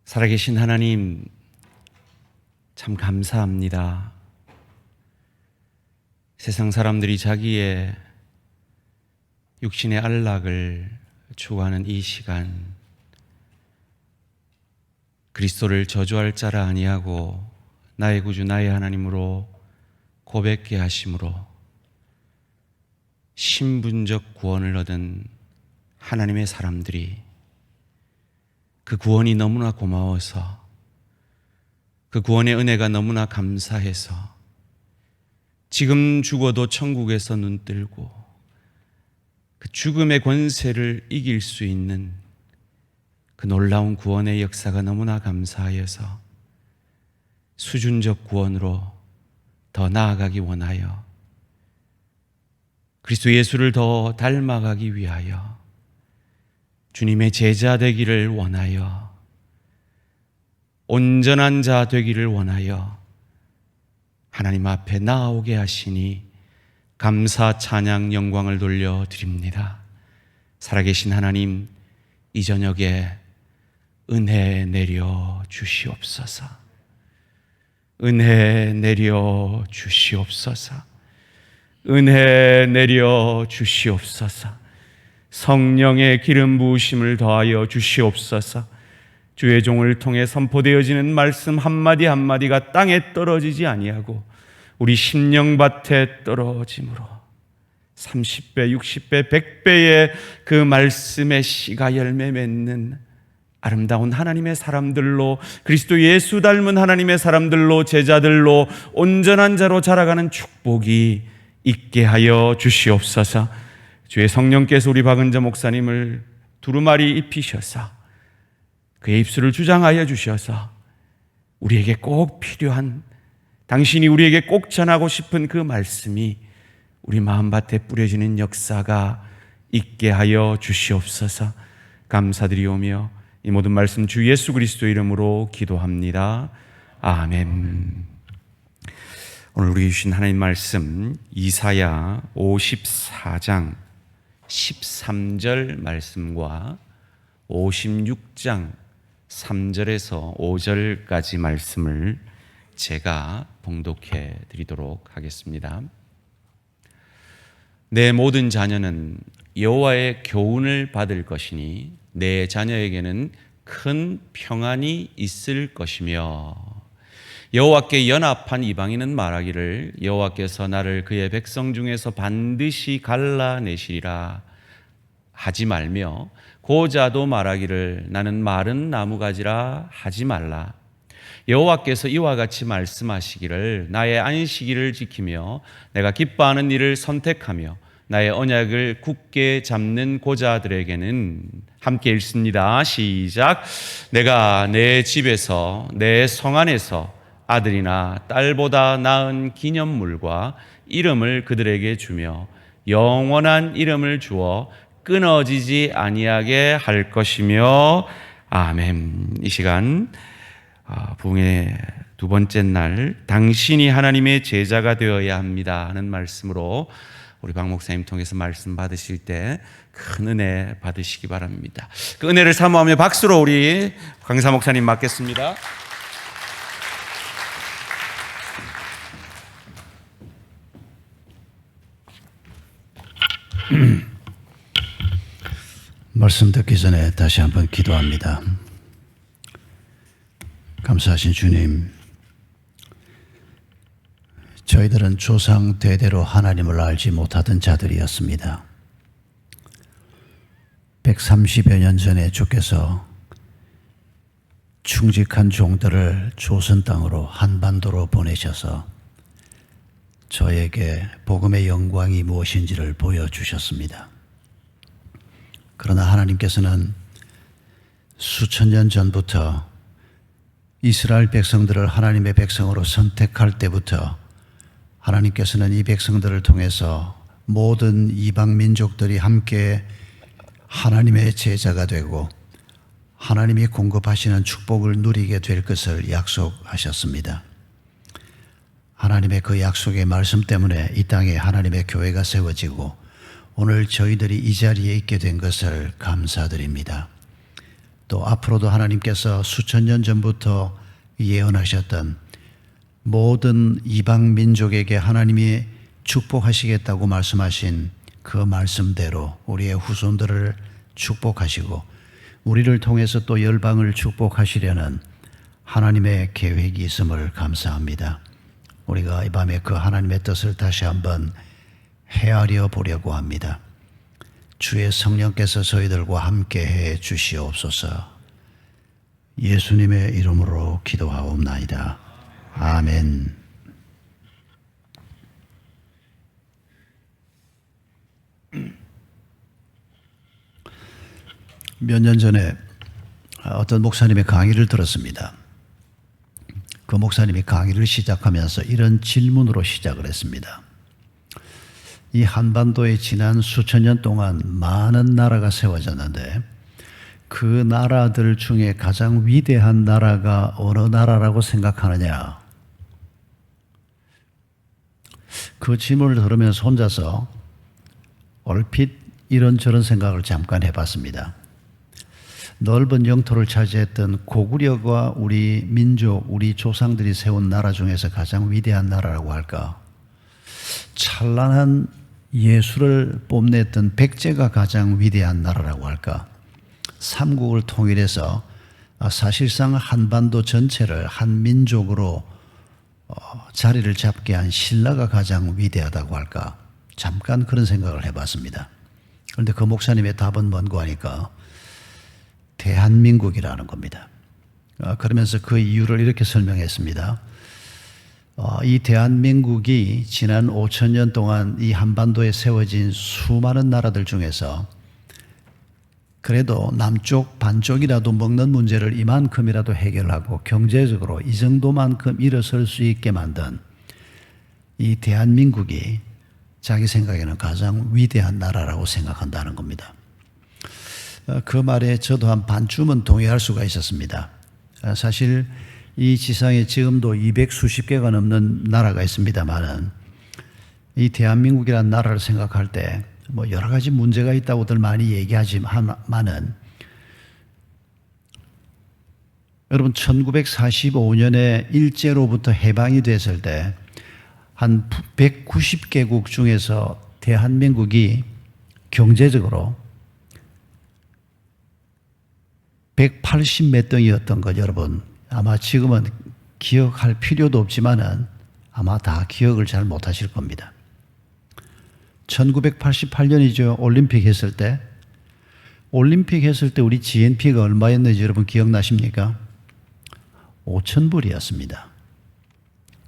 살아계신 하나님, 참 감사합니다. 세상 사람들이 자기의 육신의 안락을 추구하는 이 시간, 그리스도를 저주할 자라 아니하고 나의 구주 나의 하나님으로 고백케 하심으로 신분적 구원을 얻은 하나님의 사람들이 그 구원이 너무나 고마워서, 그 구원의 은혜가 너무나 감사해서 지금 죽어도 천국에서 눈뜰고 그 죽음의 권세를 이길 수 있는 그 놀라운 구원의 역사가 너무나 감사하여서 수준적 구원으로 더 나아가기 원하여 그리스도 예수를 더 닮아가기 위하여 주님의 제자 되기를 원하여 온전한 자 되기를 원하여 하나님 앞에 나아오게 하시니 감사, 찬양, 영광을 돌려드립니다. 살아계신 하나님, 이 저녁에 은혜 내려 주시옵소서. 은혜 내려 주시옵소서. 은혜 내려 주시옵소서. 성령의 기름 부으심을 더하여 주시옵소서. 주의 종을 통해 선포되어지는 말씀 한마디 한마디가 땅에 떨어지지 아니하고 우리 심령밭에 떨어짐으로 30배, 60배, 100배의 그 말씀의 씨가 열매 맺는 아름다운 하나님의 사람들로, 그리스도 예수 닮은 하나님의 사람들로, 제자들로 온전한 자로 자라가는 축복이 있게 하여 주시옵소서. 주의 성령께서 우리 박은자 목사님을 두루마리 입히셔서 그의 입술을 주장하여 주셔서 우리에게 꼭 필요한, 당신이 우리에게 꼭 전하고 싶은 그 말씀이 우리 마음밭에 뿌려지는 역사가 있게 하여 주시옵소서. 감사드리오며 이 모든 말씀 주 예수 그리스도 이름으로 기도합니다. 아멘. 오늘 우리 주신 하나님 말씀 이사야 54장 13절 말씀과 56장 3절에서 5절까지 말씀을 제가 봉독해 드리도록 하겠습니다. 내 모든 자녀는 여호와의 교훈을 받을 것이니 내 자녀에게는 큰 평안이 있을 것이며, 여호와께 연합한 이방인은 말하기를 여호와께서 나를 그의 백성 중에서 반드시 갈라내시리라 하지 말며, 고자도 말하기를 나는 마른 나무가지라 하지 말라. 여호와께서 이와 같이 말씀하시기를 나의 안식일을 지키며 내가 기뻐하는 일을 선택하며 나의 언약을 굳게 잡는 고자들에게는, 함께 읽습니다. 시작. 내가 내 집에서 내 성 안에서 아들이나 딸보다 나은 기념물과 이름을 그들에게 주며 영원한 이름을 주어 끊어지지 아니하게 할 것이며. 아멘. 이 시간 부흥의 두 번째 날, 당신이 하나님의 제자가 되어야 합니다 하는 말씀으로 우리 박 목사님 통해서 말씀 받으실 때 큰 은혜 받으시기 바랍니다. 그 은혜를 사모하며 박수로 우리 강사 목사님 맞겠습니다. 말씀 듣기 전에 다시 한번 기도합니다. 감사하신 주님, 저희들은 조상 대대로 하나님을 알지 못하던 자들이었습니다. 130여 년 전에 주께서 충직한 종들을 조선 땅으로 한반도로 보내셔서 저에게 복음의 영광이 무엇인지를 보여주셨습니다. 그러나 하나님께서는 수천 년 전부터 이스라엘 백성들을 하나님의 백성으로 선택할 때부터 하나님께서는 이 백성들을 통해서 모든 이방 민족들이 함께 하나님의 제자가 되고 하나님이 공급하시는 축복을 누리게 될 것을 약속하셨습니다. 하나님의 그 약속의 말씀 때문에 이 땅에 하나님의 교회가 세워지고 오늘 저희들이 이 자리에 있게 된 것을 감사드립니다. 또 앞으로도 하나님께서 수천 년 전부터 예언하셨던 모든 이방 민족에게 하나님이 축복하시겠다고 말씀하신 그 말씀대로 우리의 후손들을 축복하시고 우리를 통해서 또 열방을 축복하시려는 하나님의 계획이 있음을 감사합니다. 우리가 이 밤에 그 하나님의 뜻을 다시 한번 헤아려 보려고 합니다. 주의 성령께서 저희들과 함께 해 주시옵소서. 예수님의 이름으로 기도하옵나이다. 아멘. 몇 년 전에 어떤 목사님의 강의를 들었습니다. 그 목사님이 강의를 시작하면서 이런 질문으로 시작을 했습니다. 이 한반도에 지난 수천 년 동안 많은 나라가 세워졌는데 그 나라들 중에 가장 위대한 나라가 어느 나라라고 생각하느냐? 그 질문을 들으면서 혼자서 얼핏 이런저런 생각을 잠깐 해봤습니다. 넓은 영토를 차지했던 고구려가 우리 민족, 우리 조상들이 세운 나라 중에서 가장 위대한 나라라고 할까? 찬란한 예술을 뽐냈던 백제가 가장 위대한 나라라고 할까? 삼국을 통일해서 사실상 한반도 전체를 한 민족으로 자리를 잡게 한 신라가 가장 위대하다고 할까? 잠깐 그런 생각을 해봤습니다. 그런데 그 목사님의 답은 뭔고 하니까 대한민국이라는 겁니다. 그러면서 그 이유를 이렇게 설명했습니다. 이 대한민국이 지난 5천 년 동안 이 한반도에 세워진 수많은 나라들 중에서 그래도 남쪽 반쪽이라도 먹는 문제를 이만큼이라도 해결하고 경제적으로 이 정도만큼 일어설 수 있게 만든 이 대한민국이 자기 생각에는 가장 위대한 나라라고 생각한다는 겁니다. 그 말에 저도 한 반쯤은 동의할 수가 있었습니다. 사실 이 지상에 지금도 200수십 개가 넘는 나라가 있습니다만은 이 대한민국이라는 나라를 생각할 때 뭐 여러 가지 문제가 있다고들 많이 얘기하지만은 여러분 1945년에 일제로부터 해방이 됐을 때 한 190개국 중에서 대한민국이 경제적으로 180 몇 등이었던 것 여러분 아마 지금은 기억할 필요도 없지만은 아마 다 기억을 잘 못하실 겁니다. 1988년이죠. 올림픽 했을 때 우리 GNP가 얼마였는지 여러분 기억나십니까? 5,000불이었습니다.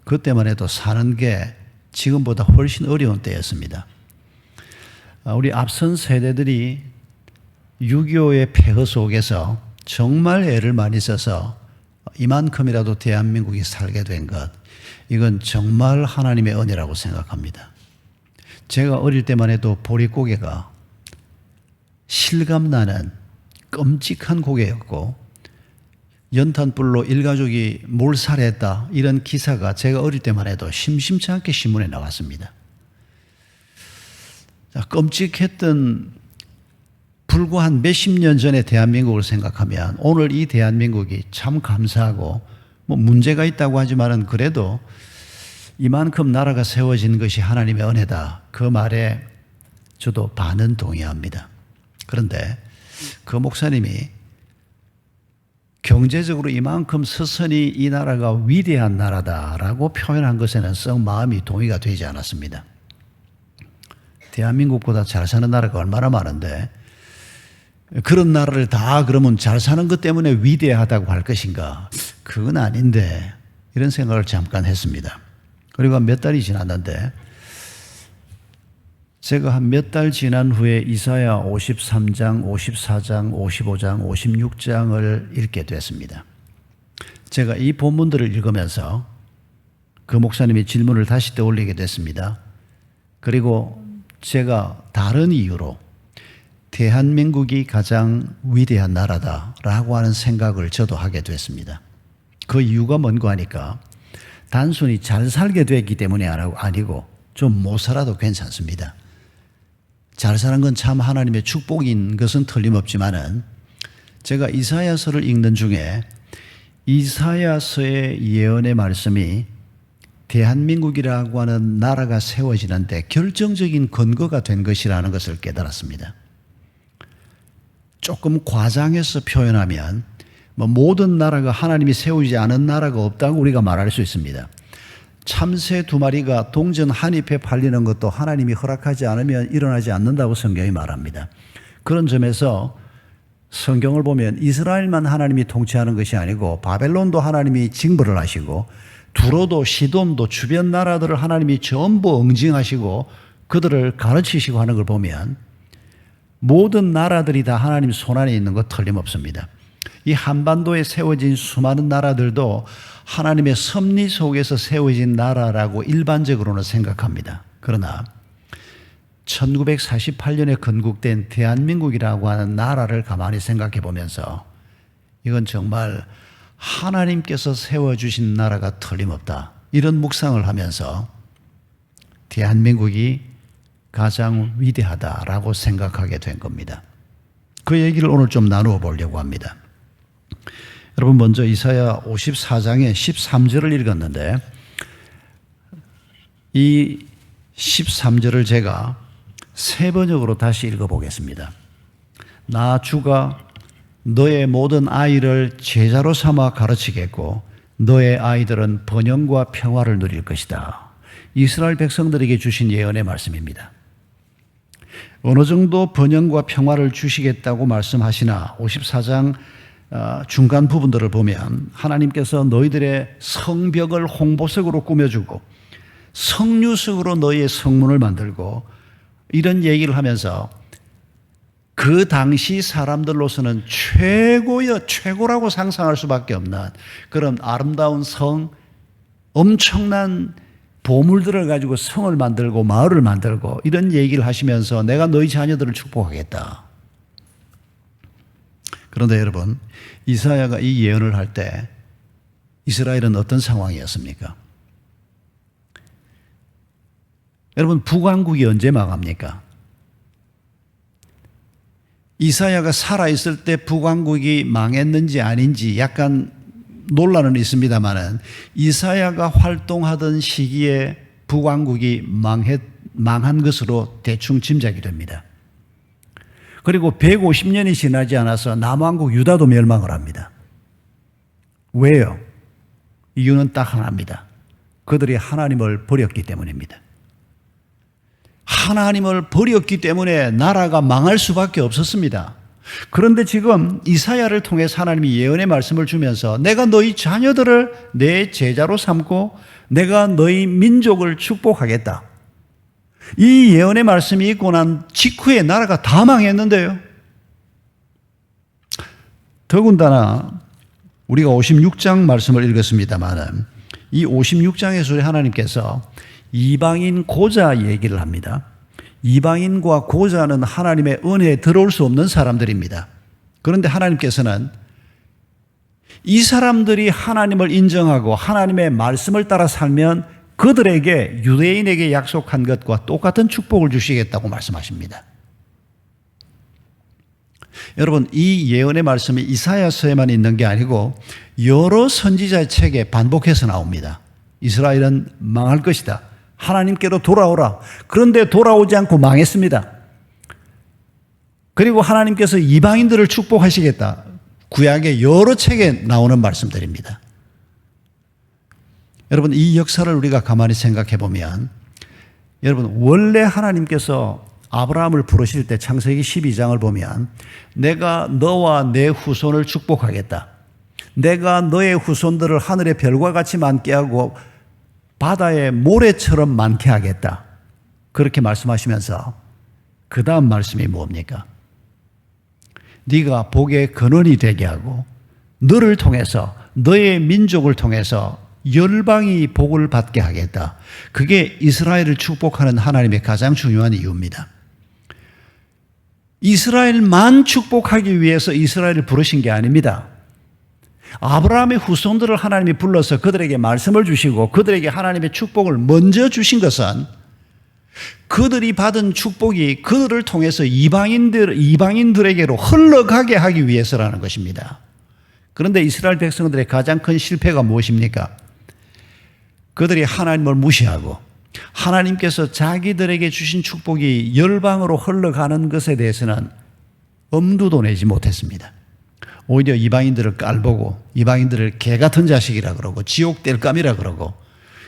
그때만 해도 사는 게 지금보다 훨씬 어려운 때였습니다. 우리 앞선 세대들이 6.25의 폐허 속에서 정말 애를 많이 써서 이만큼이라도 대한민국이 살게 된 것, 이건 정말 하나님의 은혜라고 생각합니다. 제가 어릴 때만 해도 보릿고개가 실감나는 끔찍한 고개였고 연탄불로 일가족이 몰살했다 이런 기사가 제가 어릴 때만 해도 심심치 않게 신문에 나왔습니다. 끔찍했던 불과 한 몇십 년 전의 대한민국을 생각하면 오늘 이 대한민국이 참 감사하고 뭐 문제가 있다고 하지만은 그래도 이만큼 나라가 세워진 것이 하나님의 은혜다. 그 말에 저도 반은 동의합니다. 그런데 그 목사님이 경제적으로 이만큼 서서히 이 나라가 위대한 나라다라고 표현한 것에는 썩 마음이 동의가 되지 않았습니다. 대한민국보다 잘 사는 나라가 얼마나 많은데 그런 나라를 다 그러면 잘 사는 것 때문에 위대하다고 할 것인가? 그건 아닌데 이런 생각을 잠깐 했습니다. 그리고 몇 달이 지났는데 제가 한 몇 달 지난 후에 이사야 53장, 54장, 55장, 56장을 읽게 됐습니다. 제가 이 본문들을 읽으면서 그 목사님의 질문을 다시 떠올리게 됐습니다. 그리고 제가 다른 이유로 대한민국이 가장 위대한 나라다라고 하는 생각을 저도 하게 됐습니다. 그 이유가 뭔가 하니까 단순히 잘 살게 됐기 때문이 아니고 좀 못 살아도 괜찮습니다. 잘 사는 건 참 하나님의 축복인 것은 틀림없지만은 제가 이사야서를 읽는 중에 이사야서의 예언의 말씀이 대한민국이라고 하는 나라가 세워지는데 결정적인 근거가 된 것이라는 것을 깨달았습니다. 조금 과장해서 표현하면 모든 나라가 하나님이 세우지 않은 나라가 없다고 우리가 말할 수 있습니다. 참새 2마리가 동전 한 잎에 팔리는 것도 하나님이 허락하지 않으면 일어나지 않는다고 성경이 말합니다. 그런 점에서 성경을 보면 이스라엘만 하나님이 통치하는 것이 아니고 바벨론도 하나님이 징벌을 하시고 두로도 시돈도 주변 나라들을 하나님이 전부 응징하시고 그들을 가르치시고 하는 걸 보면 모든 나라들이 다 하나님 손안에 있는 것 틀림없습니다. 이 한반도에 세워진 수많은 나라들도 하나님의 섭리 속에서 세워진 나라라고 일반적으로는 생각합니다. 그러나 1948년에 건국된 대한민국이라고 하는 나라를 가만히 생각해 보면서 이건 정말 하나님께서 세워주신 나라가 틀림없다. 이런 묵상을 하면서 대한민국이 가장 위대하다라고 생각하게 된 겁니다. 그 얘기를 오늘 좀 나누어 보려고 합니다. 여러분 먼저 이사야 54장의 13절을 읽었는데 이 13절을 제가 세 번역으로 다시 읽어보겠습니다. 나 주가 너의 모든 아이를 제자로 삼아 가르치겠고 너의 아이들은 번영과 평화를 누릴 것이다. 이스라엘 백성들에게 주신 예언의 말씀입니다. 어느 정도 번영과 평화를 주시겠다고 말씀하시나 54장 중간 부분들을 보면 하나님께서 너희들의 성벽을 홍보석으로 꾸며주고 성류석으로 너희의 성문을 만들고 이런 얘기를 하면서 그 당시 사람들로서는 최고라고 상상할 수밖에 없는 그런 아름다운 성, 엄청난 보물들을 가지고 성을 만들고 마을을 만들고 이런 얘기를 하시면서 내가 너희 자녀들을 축복하겠다. 그런데 여러분, 이사야가 이 예언을 할 때 이스라엘은 어떤 상황이었습니까? 여러분, 북왕국이 언제 망합니까? 이사야가 살아있을 때 북왕국이 망했는지 아닌지 약간 논란은 있습니다만은 이사야가 활동하던 시기에 북왕국이 망한 것으로 대충 짐작이 됩니다. 그리고 150년이 지나지 않아서 남왕국 유다도 멸망을 합니다. 왜요? 이유는 딱 하나입니다. 그들이 하나님을 버렸기 때문입니다. 하나님을 버렸기 때문에 나라가 망할 수밖에 없었습니다. 그런데 지금 이사야를 통해서 하나님이 예언의 말씀을 주면서 내가 너희 자녀들을 내 제자로 삼고 내가 너희 민족을 축복하겠다. 이 예언의 말씀이 있고 난 직후에 나라가 다 망했는데요. 더군다나 우리가 56장 말씀을 읽었습니다만 이 56장에서 하나님께서 이방인 고자 얘기를 합니다. 이방인과 고자는 하나님의 은혜에 들어올 수 없는 사람들입니다. 그런데 하나님께서는 이 사람들이 하나님을 인정하고 하나님의 말씀을 따라 살면 그들에게 유대인에게 약속한 것과 똑같은 축복을 주시겠다고 말씀하십니다. 여러분, 이 예언의 말씀이 이사야서에만 있는 게 아니고 여러 선지자의 책에 반복해서 나옵니다. 이스라엘은 망할 것이다. 하나님께로 돌아오라. 그런데 돌아오지 않고 망했습니다. 그리고 하나님께서 이방인들을 축복하시겠다. 구약의 여러 책에 나오는 말씀들입니다. 여러분, 이 역사를 우리가 가만히 생각해 보면 여러분, 원래 하나님께서 아브라함을 부르실 때 창세기 12장을 보면 내가 너와 내 후손을 축복하겠다. 내가 너의 후손들을 하늘의 별과 같이 많게 하고 바다의 모래처럼 많게 하겠다. 그렇게 말씀하시면서 그 다음 말씀이 뭡니까? 네가 복의 근원이 되게 하고 너를 통해서 너의 민족을 통해서 열방이 복을 받게 하겠다. 그게 이스라엘을 축복하는 하나님의 가장 중요한 이유입니다. 이스라엘만 축복하기 위해서 이스라엘을 부르신 게 아닙니다. 아브라함의 후손들을 하나님이 불러서 그들에게 말씀을 주시고 그들에게 하나님의 축복을 먼저 주신 것은 그들이 받은 축복이 그들을 통해서 이방인들에게로 흘러가게 하기 위해서라는 것입니다. 그런데 이스라엘 백성들의 가장 큰 실패가 무엇입니까? 그들이 하나님을 무시하고 하나님께서 자기들에게 주신 축복이 열방으로 흘러가는 것에 대해서는 엄두도 내지 못했습니다. 오히려 이방인들을 깔보고 이방인들을 개 같은 자식이라 그러고 지옥 뗄감이라 그러고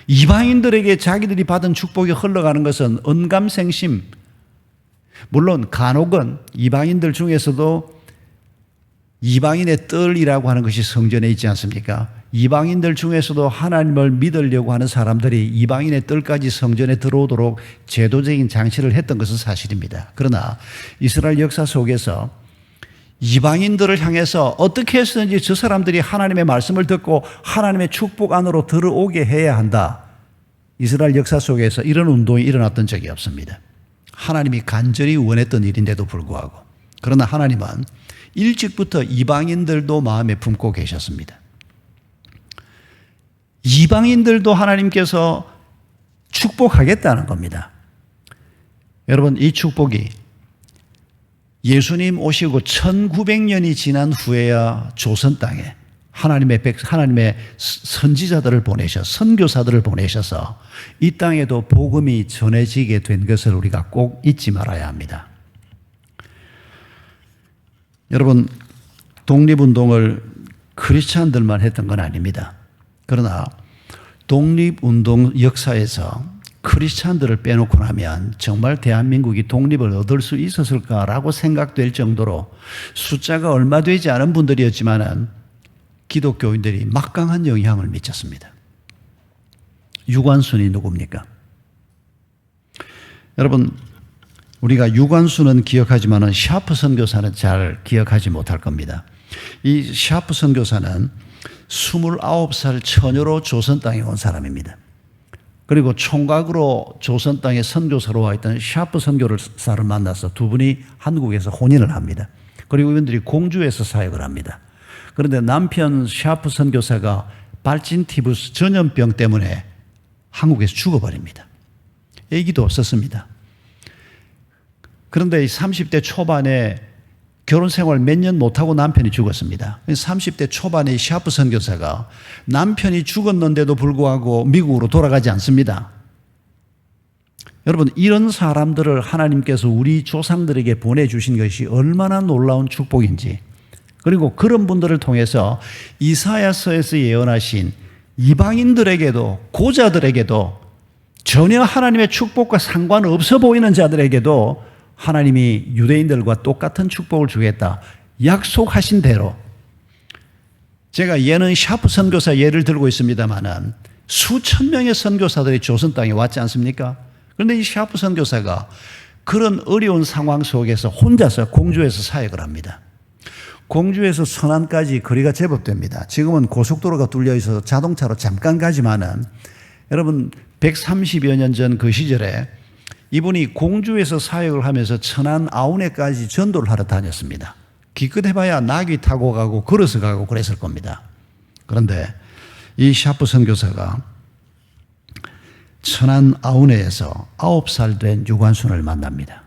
이방인들에게 자기들이 받은 축복이 흘러가는 것은 언감생심, 물론 간혹은 이방인들 중에서도 이방인의 뜰이라고 하는 것이 성전에 있지 않습니까? 이방인들 중에서도 하나님을 믿으려고 하는 사람들이 이방인의 뜰까지 성전에 들어오도록 제도적인 장치를 했던 것은 사실입니다. 그러나 이스라엘 역사 속에서 이방인들을 향해서 어떻게 해서든지 저 사람들이 하나님의 말씀을 듣고 하나님의 축복 안으로 들어오게 해야 한다. 이스라엘 역사 속에서 이런 운동이 일어났던 적이 없습니다. 하나님이 간절히 원했던 일인데도 불구하고. 그러나 하나님은 일찍부터 이방인들도 마음에 품고 계셨습니다. 이방인들도 하나님께서 축복하겠다는 겁니다. 여러분, 이 축복이 예수님 오시고 1900년이 지난 후에야 조선 땅에 하나님의 선지자들을 보내셔서 선교사들을 보내셔서 이 땅에도 복음이 전해지게 된 것을 우리가 꼭 잊지 말아야 합니다. 여러분, 독립운동을 크리스찬들만 했던 건 아닙니다. 그러나 독립운동 역사에서 크리스찬들을 빼놓고 나면 정말 대한민국이 독립을 얻을 수 있었을까라고 생각될 정도로 숫자가 얼마 되지 않은 분들이었지만은 기독교인들이 막강한 영향을 미쳤습니다. 유관순이 누굽니까? 여러분, 우리가 유관순은 기억하지만은 샤프 선교사는 잘 기억하지 못할 겁니다. 이 샤프 선교사는 29살 처녀로 조선 땅에 온 사람입니다. 그리고 총각으로 조선 땅에 선교사로 와 있던 샤프 선교사를 만나서 두 분이 한국에서 혼인을 합니다. 그리고 이분들이 공주에서 사역을 합니다. 그런데 남편 샤프 선교사가 발진티부스 전염병 때문에 한국에서 죽어버립니다. 아기도 없었습니다. 그런데 30대 초반에 결혼 생활 몇 년 못하고 남편이 죽었습니다. 30대 초반에 샤프 선교사가 남편이 죽었는데도 불구하고 미국으로 돌아가지 않습니다. 여러분, 이런 사람들을 하나님께서 우리 조상들에게 보내주신 것이 얼마나 놀라운 축복인지, 그리고 그런 분들을 통해서 이사야서에서 예언하신 이방인들에게도, 고자들에게도, 전혀 하나님의 축복과 상관없어 보이는 자들에게도 하나님이 유대인들과 똑같은 축복을 주겠다 약속하신 대로, 제가 예는 샤프 선교사 예를 들고 있습니다만은 수천 명의 선교사들이 조선 땅에 왔지 않습니까? 그런데 이 샤프 선교사가 그런 어려운 상황 속에서 혼자서 공주에서 사역을 합니다. 공주에서 선안까지 거리가 제법 됩니다. 지금은 고속도로가 뚫려 있어서 자동차로 잠깐 가지만은 여러분, 130여 년 전 그 시절에 이분이 공주에서 사역을 하면서 천안 아우네까지 전도를 하러 다녔습니다. 기껏해봐야 나귀 타고 가고 걸어서 가고 그랬을 겁니다. 그런데 이 샤프 선교사가 천안 아우네에서 9살 된 유관순을 만납니다.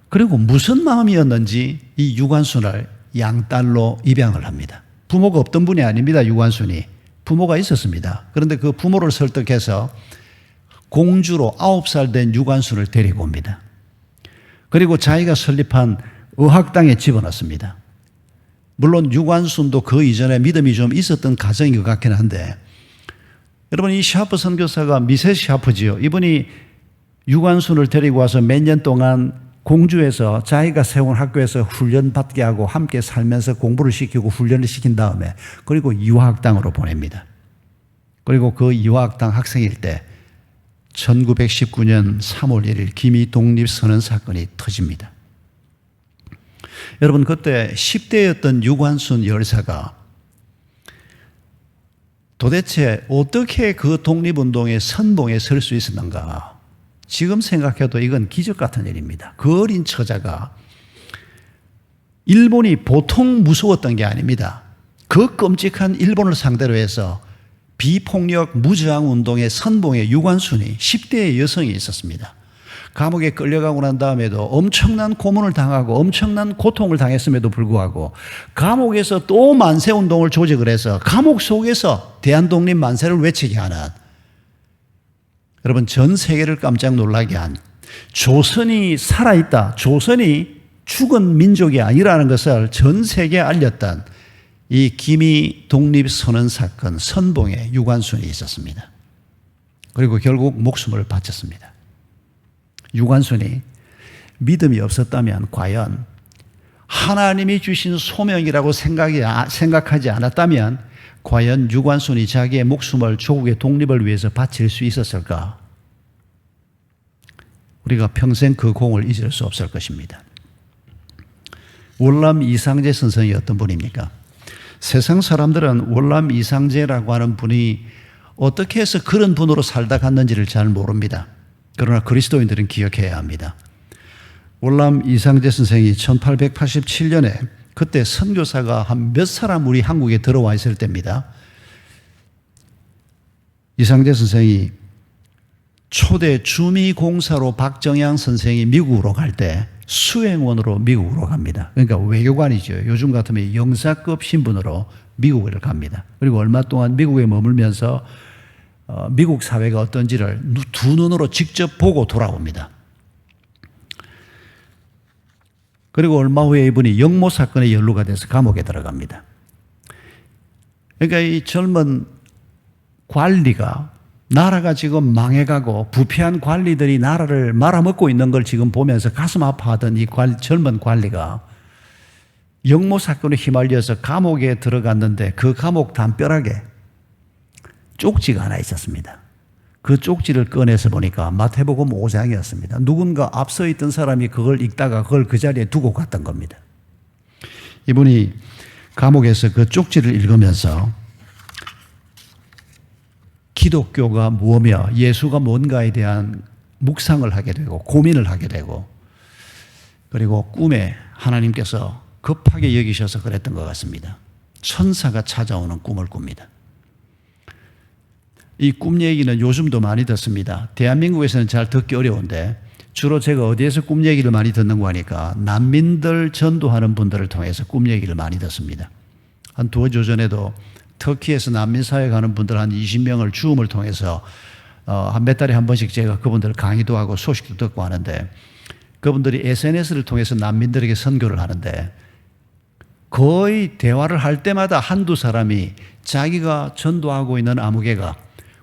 그리고 무슨 마음이었는지 이 유관순을 양딸로 입양을 합니다. 부모가 없던 분이 아닙니다. 유관순이 부모가 있었습니다. 그런데 그 부모를 설득해서 공주로 9살 된 유관순을 데리고 옵니다. 그리고 자기가 설립한 의학당에 집어넣습니다. 물론 유관순도 그 이전에 믿음이 좀 있었던 가정인 것 같긴 한데, 여러분, 이 샤프 선교사가 미세 샤프지요. 이분이 유관순을 데리고 와서 몇 년 동안 공주에서 자기가 세운 학교에서 훈련받게 하고 함께 살면서 공부를 시키고 훈련을 시킨 다음에 그리고 유학당으로 보냅니다. 그리고 그 유학당 학생일 때 1919년 3월 1일 기미 독립선언 사건이 터집니다. 여러분, 그때 10대였던 유관순 열사가 도대체 어떻게 그 독립운동의 선봉에 설 수 있었는가? 지금 생각해도 이건 기적 같은 일입니다. 그 어린 처자가, 일본이 보통 무서웠던 게 아닙니다. 그 끔찍한 일본을 상대로 해서 비폭력 무저항 운동의 선봉의 유관순이 10대의 여성이 있었습니다. 감옥에 끌려가고 난 다음에도 엄청난 고문을 당하고 엄청난 고통을 당했음에도 불구하고 감옥에서 또 만세운동을 조직을 해서 감옥 속에서 대한독립 만세를 외치게 하는, 여러분 전 세계를 깜짝 놀라게 한, 조선이 살아있다, 조선이 죽은 민족이 아니라는 것을 전 세계에 알렸던 이 기미 독립선언 사건 선봉에 유관순이 있었습니다. 그리고 결국 목숨을 바쳤습니다. 유관순이 믿음이 없었다면, 과연 하나님이 주신 소명이라고 생각하지 않았다면 과연 유관순이 자기의 목숨을 조국의 독립을 위해서 바칠 수 있었을까? 우리가 평생 그 공을 잊을 수 없을 것입니다. 월남 이상제 선생이 어떤 분입니까? 세상 사람들은 월남 이상제라고 하는 분이 어떻게 해서 그런 분으로 살다 갔는지를 잘 모릅니다. 그러나 그리스도인들은 기억해야 합니다. 월남 이상제 선생이 1887년에 그때 선교사가 한 몇 사람 우리 한국에 들어와 있을 때입니다. 이상제 선생이 초대 주미공사로 박정양 선생이 미국으로 갈 때 수행원으로 미국으로 갑니다. 그러니까 외교관이죠. 요즘 같으면 영사급 신분으로 미국을 갑니다. 그리고 얼마 동안 미국에 머물면서 미국 사회가 어떤지를 두 눈으로 직접 보고 돌아옵니다. 그리고 얼마 후에 이분이 영모 사건에 연루가 돼서 감옥에 들어갑니다. 그러니까 이 젊은 관리가, 나라가 지금 망해가고 부패한 관리들이 나라를 말아먹고 있는 걸 지금 보면서 가슴 아파하던 이 젊은 관리가 영모 사건에 휘말려서 감옥에 들어갔는데 그 감옥 담벼락에 쪽지가 하나 있었습니다. 그 쪽지를 꺼내서 보니까 마태복음 5장이었습니다. 누군가 앞서 있던 사람이 그걸 읽다가 그걸 그 자리에 두고 갔던 겁니다. 이분이 감옥에서 그 쪽지를 읽으면서 기독교가 무엇이며 예수가 뭔가에 대한 묵상을 하게 되고 고민을 하게 되고, 그리고 꿈에 하나님께서 급하게 여기셔서 그랬던 것 같습니다. 천사가 찾아오는 꿈을 꿉니다. 이 꿈 얘기는 요즘도 많이 듣습니다. 대한민국에서는 잘 듣기 어려운데 주로 제가 어디에서 꿈 얘기를 많이 듣는고 하니까 난민들 전도하는 분들을 통해서 꿈 얘기를 많이 듣습니다. 한 두어 주 전에도 터키에서 난민사회 가는 분들 한 20명을 주음을 통해서 한 몇 달에 한 번씩 제가 그분들 강의도 하고 소식도 듣고 하는데, 그분들이 SNS를 통해서 난민들에게 선교를 하는데 거의 대화를 할 때마다 한두 사람이 자기가 전도하고 있는 아무개가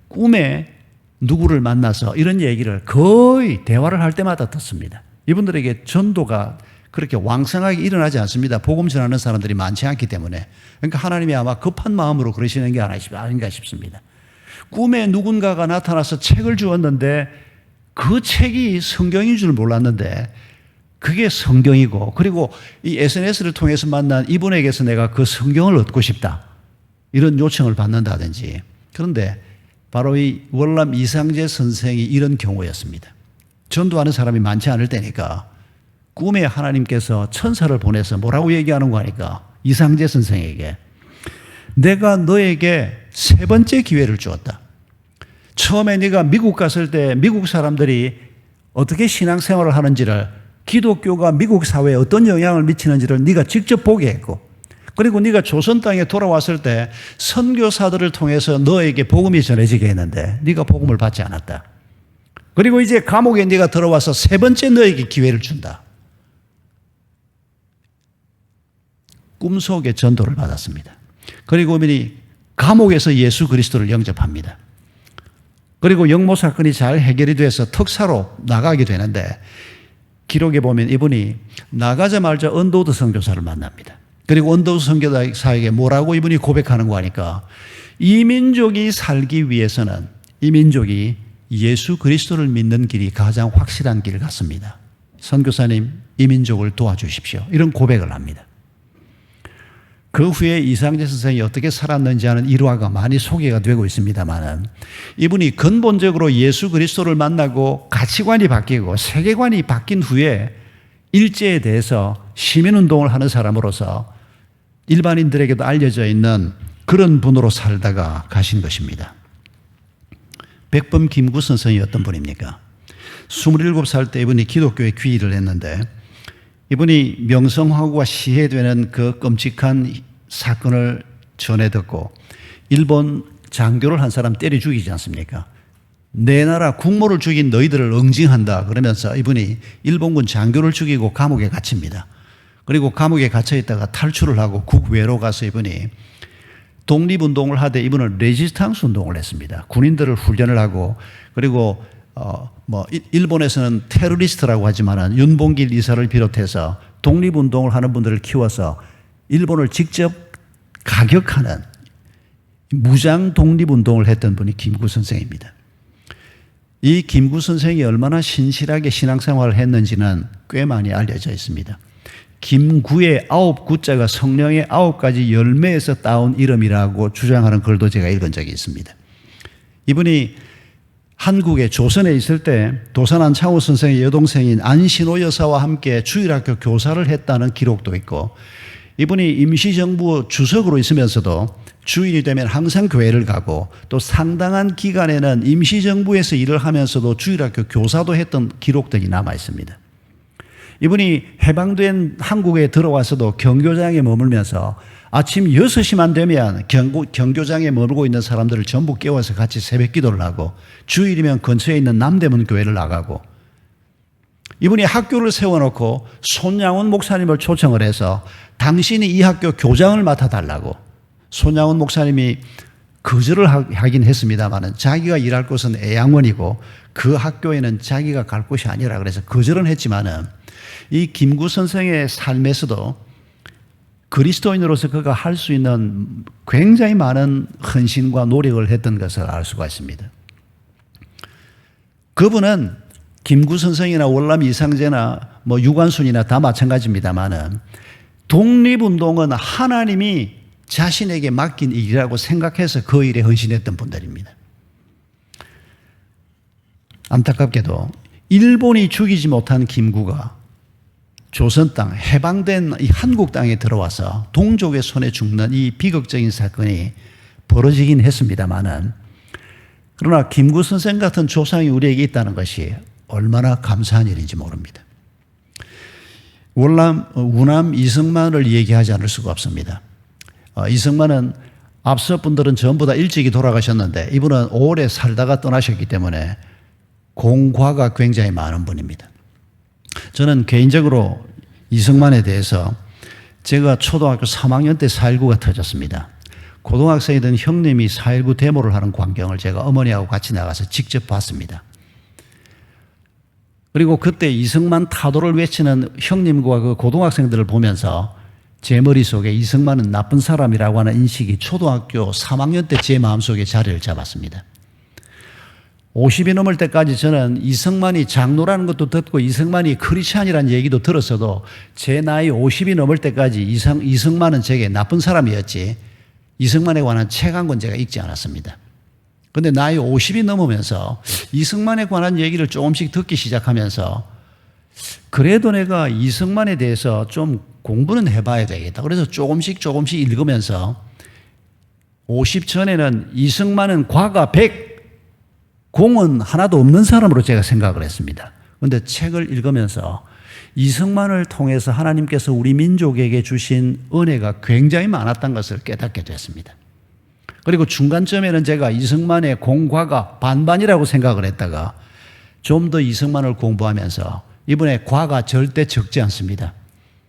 꿈에 누구를 만나서 이런 얘기를 거의 대화를 할 때마다 듣습니다. 이분들에게 전도가 그렇게 왕성하게 일어나지 않습니다. 복음 전하는 사람들이 많지 않기 때문에. 그러니까 하나님이 아마 급한 마음으로 그러시는 게 아닌가 싶습니다. 꿈에 누군가가 나타나서 책을 주었는데 그 책이 성경인 줄 몰랐는데 그게 성경이고, 그리고 이 SNS를 통해서 만난 이분에게서 내가 그 성경을 얻고 싶다, 이런 요청을 받는다든지. 그런데 바로 이 월남 이상제 선생이 이런 경우였습니다. 전도하는 사람이 많지 않을 때니까 꿈에 하나님께서 천사를 보내서 뭐라고 얘기하는 거 하니까 이상제 선생에게 내가 너에게 세 번째 기회를 주었다. 처음에 네가 미국 갔을 때 미국 사람들이 어떻게 신앙생활을 하는지를, 기독교가 미국 사회에 어떤 영향을 미치는지를 네가 직접 보게 했고, 그리고 네가 조선 땅에 돌아왔을 때 선교사들을 통해서 너에게 복음이 전해지게 했는데 네가 복음을 받지 않았다. 그리고 이제 감옥에 네가 들어와서 세 번째 너에게 기회를 준다. 꿈속에 전도를 받았습니다. 그리고 이분이 감옥에서 예수 그리스도를 영접합니다. 그리고 영모 사건이 잘 해결이 돼서 특사로 나가게 되는데, 기록에 보면 이분이 나가자마자 언더우드 선교사를 만납니다. 그리고 언더우드 선교사에게 뭐라고 이분이 고백하는 거 하니까 이 민족이 살기 위해서는 이 민족이 예수 그리스도를 믿는 길이 가장 확실한 길 같습니다. 선교사님, 이 민족을 도와주십시오. 이런 고백을 합니다. 그 후에 이상제 선생이 어떻게 살았는지 하는 일화가 많이 소개가 되고 있습니다만, 이분이 근본적으로 예수 그리스도를 만나고 가치관이 바뀌고 세계관이 바뀐 후에 일제에 대해서 시민운동을 하는 사람으로서 일반인들에게도 알려져 있는 그런 분으로 살다가 가신 것입니다. 백범 김구 선생이 어떤 분입니까? 27살 때 이분이 기독교에 귀의를 했는데 이분이 명성황후가 시해되는 그 끔찍한 사건을 전해 듣고 일본 장교를 한 사람 때려 죽이지 않습니까? 내 나라 국모를 죽인 너희들을 응징한다 그러면서 이분이 일본군 장교를 죽이고 감옥에 갇힙니다. 그리고 감옥에 갇혀 있다가 탈출을 하고 국외로 가서 이분이 독립운동을 하되 이분은 레지스탕스 운동을 했습니다. 군인들을 훈련을 하고 그리고 일본에서는 테러리스트라고 하지만 윤봉길 이사를 비롯해서 독립운동을 하는 분들을 키워서 일본을 직접 가격하는 무장 독립운동을 했던 분이 김구 선생입니다. 이 김구 선생이 얼마나 신실하게 신앙생활을 했는지는 꽤 많이 알려져 있습니다. 김구의 9구자가 성령의 9가지 열매에서 따온 이름이라고 주장하는 글도 제가 읽은 적이 있습니다. 이분이 한국에 조선에 있을 때 도산 안창호 선생의 여동생인 안신호 여사와 함께 주일학교 교사를 했다는 기록도 있고 이분이 임시정부 주석으로 있으면서도 주일이 되면 항상 교회를 가고 또 상당한 기간에는 임시정부에서 일을 하면서도 주일학교 교사도 했던 기록들이 남아 있습니다. 이분이 해방된 한국에 들어와서도 경교장에 머물면서 아침 6시만 되면 경교장에 머물고 있는 사람들을 전부 깨워서 같이 새벽 기도를 하고 주일이면 근처에 있는 남대문 교회를 나가고 이분이 학교를 세워놓고 손양훈 목사님을 초청을 해서 당신이 이 학교 교장을 맡아달라고 손양훈 목사님이 거절을 하긴 했습니다만 자기가 일할 곳은 애양원이고 그 학교에는 자기가 갈 곳이 아니라 그래서 거절은 했지만은 이 김구 선생의 삶에서도 그리스도인으로서 그가 할 수 있는 굉장히 많은 헌신과 노력을 했던 것을 알 수가 있습니다. 그분은 김구 선생이나 월남 이상제나 유관순이나 다 마찬가지입니다만은 독립운동은 하나님이 자신에게 맡긴 일이라고 생각해서 그 일에 헌신했던 분들입니다. 안타깝게도 일본이 죽이지 못한 김구가 조선 땅, 해방된 이 한국 땅에 들어와서 동족의 손에 죽는 이 비극적인 사건이 벌어지긴 했습니다만은 그러나 김구 선생 같은 조상이 우리에게 있다는 것이 얼마나 감사한 일인지 모릅니다. 우남 이승만을 얘기하지 않을 수가 없습니다. 이승만은 앞서 분들은 전부 다 일찍이 돌아가셨는데 이분은 오래 살다가 떠나셨기 때문에 공과가 굉장히 많은 분입니다. 저는 개인적으로 이승만에 대해서 제가 초등학교 3학년 때 4.19가 터졌습니다. 고등학생이 된 형님이 4.19 데모를 하는 광경을 제가 어머니하고 같이 나가서 직접 봤습니다. 그리고 그때 이승만 타도를 외치는 형님과 그 고등학생들을 보면서 제 머릿속에 이승만은 나쁜 사람이라고 하는 인식이 초등학교 3학년 때 제 마음속에 자리를 잡았습니다. 50이 넘을 때까지 저는 이승만이 장로라는 것도 듣고 이승만이 크리스찬이라는 얘기도 들었어도 제 나이 50이 넘을 때까지 이승만은 제게 나쁜 사람이었지 이승만에 관한 책 한 권 제가 읽지 않았습니다. 그런데 나이 50이 넘으면서 이승만에 관한 얘기를 조금씩 듣기 시작하면서 그래도 내가 이승만에 대해서 좀 공부는 해봐야 되겠다. 그래서 조금씩 읽으면서 50 전에는 이승만은 과가 100 공은 하나도 없는 사람으로 제가 생각을 했습니다. 그런데 책을 읽으면서 이승만을 통해서 하나님께서 우리 민족에게 주신 은혜가 굉장히 많았다는 것을 깨닫게 됐습니다. 그리고 중간점에는 제가 이승만의 공과가 반반이라고 생각을 했다가 좀 더 이승만을 공부하면서 이번에 과가 절대 적지 않습니다.